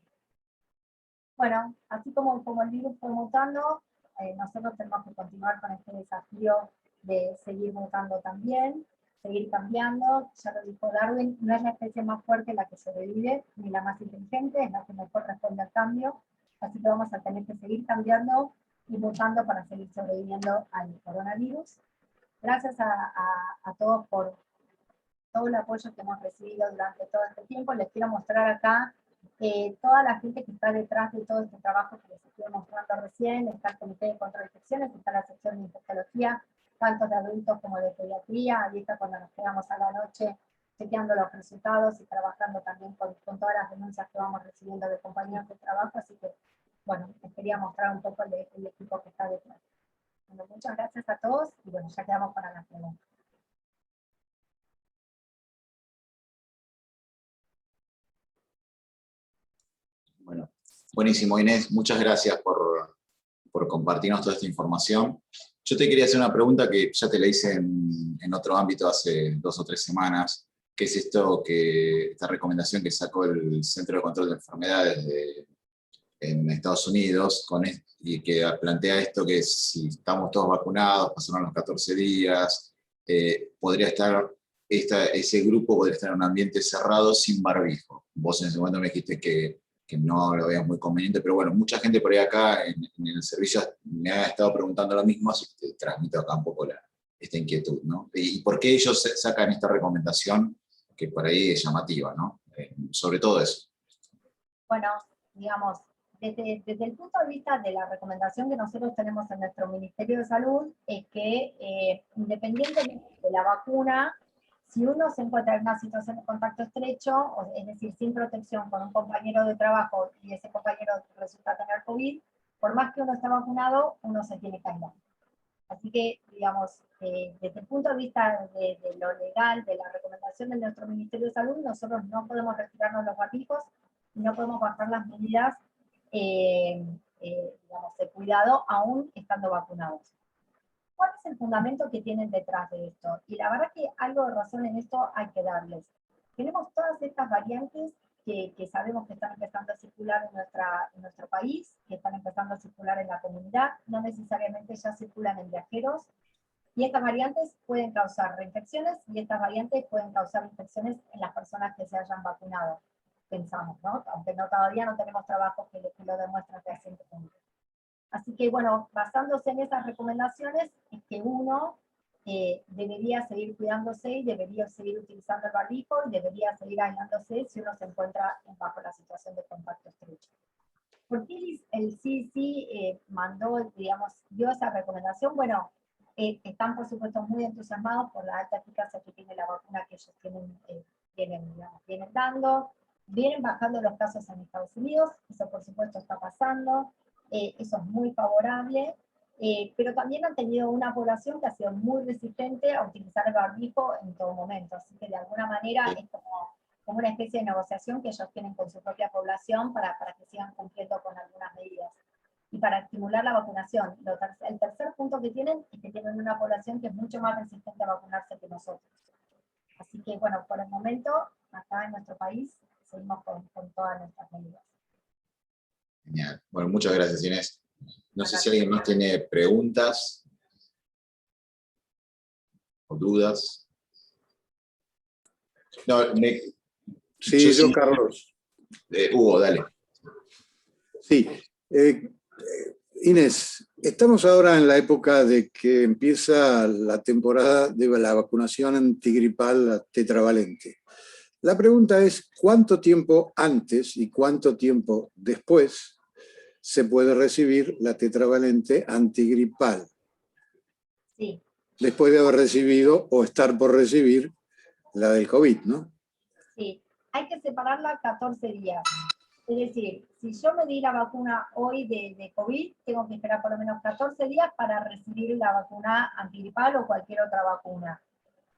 Bueno, así como el virus fue mutando, nosotros tenemos que continuar con este desafío de seguir mutando también, seguir cambiando. Ya lo dijo Darwin, no es la especie más fuerte la que sobrevive, ni la más inteligente, es la que mejor responde al cambio. Así que vamos a tener que seguir cambiando y mutando para seguir sobreviviendo al coronavirus. Gracias a todos por todo el apoyo que hemos recibido durante todo este tiempo. Les quiero mostrar acá toda la gente que está detrás de todo este trabajo que les estoy mostrando recién. Está el Comité de Control de Infecciones, está la sección de infectología, tanto de adultos como de pediatría. Ahí está cuando nos quedamos a la noche chequeando los resultados y trabajando también con todas las denuncias que vamos recibiendo de compañeros de trabajo. Así que, bueno, les quería mostrar un poco el equipo que está detrás. Bueno, muchas gracias a todos y bueno, ya quedamos para las preguntas. Bueno, buenísimo, Inés. Muchas gracias por compartirnos toda esta información. Yo te quería hacer una pregunta que ya te la hice en otro ámbito hace 2 o 3 semanas, que es esta recomendación que sacó el Centro de Control de Enfermedades en Estados Unidos, y que plantea esto que si estamos todos vacunados, pasaron los 14 días, podría estar, ese grupo podría estar en un ambiente cerrado sin barbijo. Vos en ese momento me dijiste que no lo veías muy conveniente, pero bueno, mucha gente por ahí acá en el servicio me ha estado preguntando lo mismo, así que te transmito acá un poco esta inquietud, ¿no? ¿Y por qué ellos sacan esta recomendación que por ahí es llamativa, ¿no? Sobre todo eso. Bueno, digamos, desde el punto de vista de la recomendación que nosotros tenemos en nuestro Ministerio de Salud, es que independientemente de la vacuna, si uno se encuentra en una situación de contacto estrecho, es decir, sin protección con un compañero de trabajo y ese compañero resulta tener COVID, por más que uno esté vacunado, uno se tiene que aislar. Así que, digamos, desde el punto de vista de lo legal, de la recomendación de nuestro Ministerio de Salud, nosotros no podemos retirarnos los barbijos y no podemos bajar las medidas digamos, de cuidado aún estando vacunados. ¿Cuál es el fundamento que tienen detrás de esto? Y la verdad que algo de razón en esto hay que darles. Tenemos todas estas variantes que sabemos que están empezando a circular en nuestro país, que están empezando a circular en la comunidad, no necesariamente ya circulan en viajeros, y estas variantes pueden causar reinfecciones, y estas variantes pueden causar infecciones en las personas que se hayan vacunado, pensamos, ¿no? Aunque todavía no tenemos trabajos que lo demuestran fehacientemente. Así que, bueno, basándose en esas recomendaciones, es que uno debería seguir cuidándose y debería seguir utilizando el barbijo y debería seguir aislándose si uno se encuentra bajo la situación de contacto estrecho. ¿Por qué el CDC mandó, digamos, dio esa recomendación? Bueno, están por supuesto muy entusiasmados por la alta eficacia que tiene la vacuna que ellos vienen dando. Vienen bajando los casos en Estados Unidos, eso por supuesto está pasando. Eso es muy favorable, pero también han tenido una población que ha sido muy resistente a utilizar el barbijo en todo momento, así que de alguna manera es como una especie de negociación que ellos tienen con su propia población para que sigan cumpliendo con algunas medidas. Y para estimular la vacunación. El tercer punto que tienen es que tienen una población que es mucho más resistente a vacunarse que nosotros. Así que, bueno, por el momento, acá en nuestro país, seguimos con todas nuestras medidas. Genial. Bueno, muchas gracias, Inés. No sé si alguien más tiene preguntas o dudas. No, Sí, yo, Carlos. Hugo, dale. Sí. Inés, estamos ahora en la época de que empieza la temporada de la vacunación antigripal tetravalente. La pregunta es, ¿cuánto tiempo antes y cuánto tiempo después se puede recibir la tetravalente antigripal? Sí. Después de haber recibido o estar por recibir la del COVID, ¿no? Sí, hay que separarla 14 días. Es decir, si yo me di la vacuna hoy de COVID, tengo que esperar por lo menos 14 días para recibir la vacuna antigripal o cualquier otra vacuna.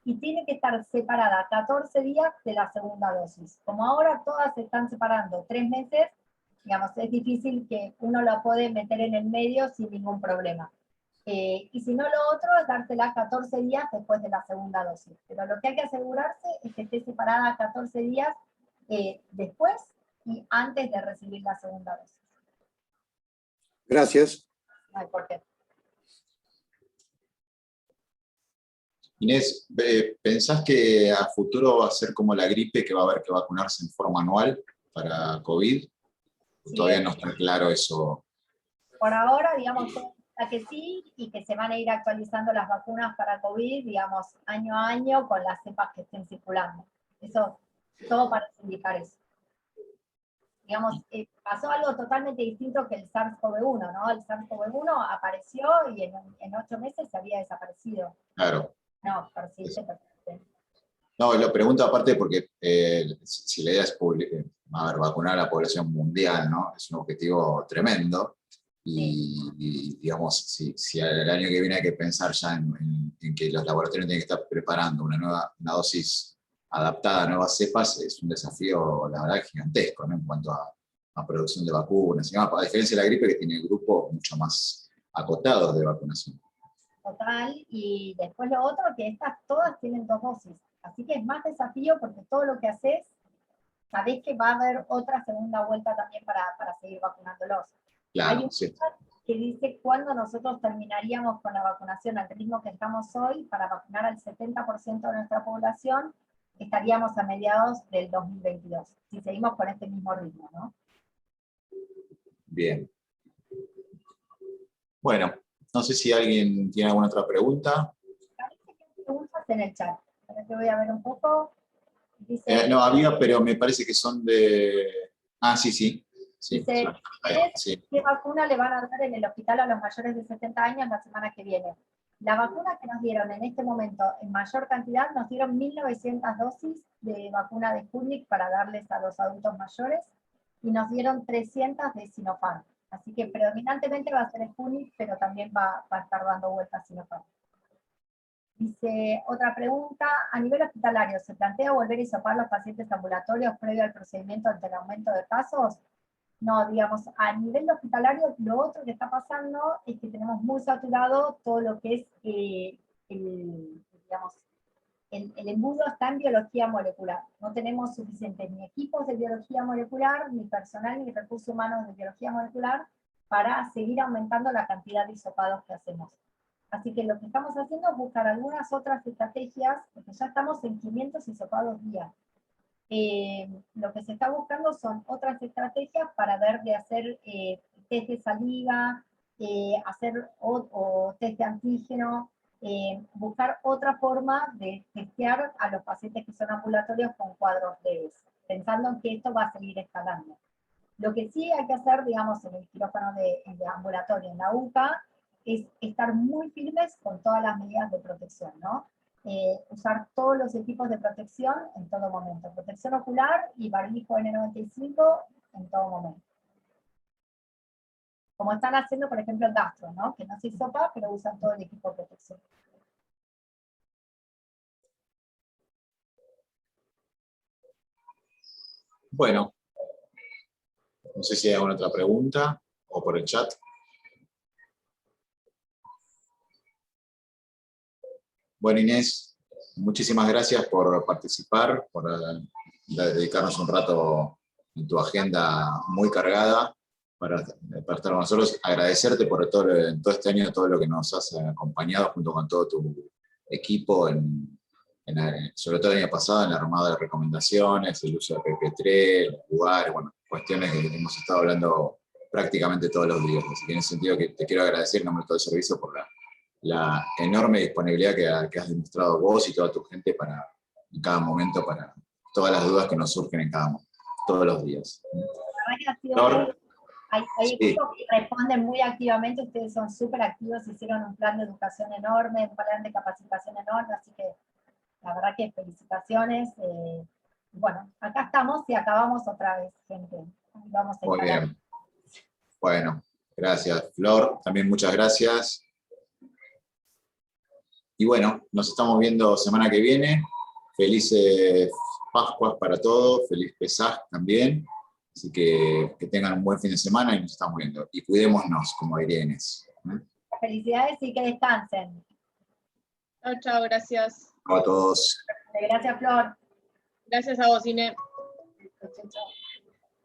Y tiene que estar separada 14 días de la segunda dosis. Como ahora todas se están separando 3 meses, digamos, es difícil que uno la puede meter en el medio sin ningún problema. Y si no, lo otro es dártela 14 días después de la segunda dosis. Pero lo que hay que asegurarse es que esté separada 14 días después y antes de recibir la segunda dosis. Gracias. No hay por qué. Inés, ¿pensás que a futuro va a ser como la gripe, que va a haber que vacunarse en forma anual para COVID? Sí, Todavía no está claro eso. Por ahora, digamos, que sí, y que se van a ir actualizando las vacunas para COVID, digamos, año a año con las cepas que estén circulando. Eso, todo parece indicar eso. Digamos, pasó algo totalmente distinto que el SARS-CoV-1, ¿no? El SARS-CoV-1 apareció y en 8 meses se había desaparecido. Claro. No, persiste. No, lo pregunto aparte porque si la idea es vacunar a la población mundial, ¿no? Es un objetivo tremendo. Y digamos, si el año que viene hay que pensar ya en que los laboratorios tienen que estar preparando una dosis adaptada a nuevas cepas, es un desafío, la verdad, gigantesco, ¿no? En cuanto a producción de vacunas. Y a diferencia de la gripe, que tiene grupos mucho más acotados de vacunación. Total, y después lo otro, que estas todas tienen 2 dosis. Así que es más desafío porque todo lo que haces, sabés que va a haber otra segunda vuelta también para seguir vacunándolos. Claro, Hay un sí. que dice cuándo nosotros terminaríamos con la vacunación al ritmo que estamos hoy para vacunar al 70% de nuestra población, estaríamos a mediados del 2022, si seguimos con este mismo ritmo, ¿no? Bien. Bueno, no sé si alguien tiene alguna otra pregunta. Parece que hay preguntas en el chat. Ahora que voy a ver un poco. Dice, No, había, pero me parece que son de... Ah, sí. Sí, dice, sí. ¿qué vacuna le van a dar en el hospital a los mayores de 70 años la semana que viene? La vacuna que nos dieron en este momento en mayor cantidad, nos dieron 1.900 dosis de vacuna de Sputnik para darles a los adultos mayores, y nos dieron 300 de Sinopharm. Así que predominantemente va a ser Sputnik, pero también va a estar dando vueltas Sinopharm. Dice, otra pregunta, a nivel hospitalario, ¿se plantea volver a hisopar los pacientes ambulatorios previo al procedimiento ante el aumento de casos? No, digamos, a nivel hospitalario, lo otro que está pasando es que tenemos muy saturado todo lo que es, el embudo está en biología molecular. No tenemos suficientes ni equipos de biología molecular, ni personal, ni recursos humanos de biología molecular para seguir aumentando la cantidad de hisopados que hacemos. Así que lo que estamos haciendo es buscar algunas otras estrategias, porque ya estamos en 500 hisopados día. Lo que se está buscando son otras estrategias para ver de hacer test de saliva, hacer o test de antígeno, buscar otra forma de testear a los pacientes que son ambulatorios con cuadros leves, pensando en que esto va a seguir escalando. Lo que sí hay que hacer, digamos, en el quirófano de ambulatorio, en la UCA, es estar muy firmes con todas las medidas de protección, ¿no? Usar todos los equipos de protección en todo momento. Protección ocular y barbijo N95 en todo momento. como están haciendo, por ejemplo, en Gastro, ¿no? Que no se hisopa, pero usan todo el equipo de protección. Bueno, no sé si hay alguna otra pregunta o por el chat. Bueno, Inés, muchísimas gracias por participar, por dedicarnos un rato en tu agenda muy cargada para estar con nosotros. Agradecerte por todo este año, todo lo que nos has acompañado junto con todo tu equipo, sobre todo el año pasado, en la armada de recomendaciones, el uso de PP3, los lugares, bueno, cuestiones que hemos estado hablando prácticamente todos los días. Así que en ese sentido que te quiero agradecer en nombre de todo el servicio por la enorme disponibilidad que has demostrado vos y toda tu gente en cada momento, para todas las dudas que nos surgen todos los días. Hay equipos que responden muy activamente, ustedes son súper activos, hicieron un plan de educación enorme, un plan de capacitación enorme, así que la verdad que felicitaciones. Bueno, acá estamos y acabamos otra vez, gente. Vamos a muy bien. Bueno, gracias, Flor. También muchas gracias. Y bueno, nos estamos viendo semana que viene. Felices Pascuas para todos, feliz Pesaj también. Así que tengan un buen fin de semana y nos estamos viendo. Y cuidémonos, como diría Inés. Felicidades y que descansen. Chao, chao, gracias. A todos. Gracias, Flor. Gracias a vos, Inés. Chao, chao.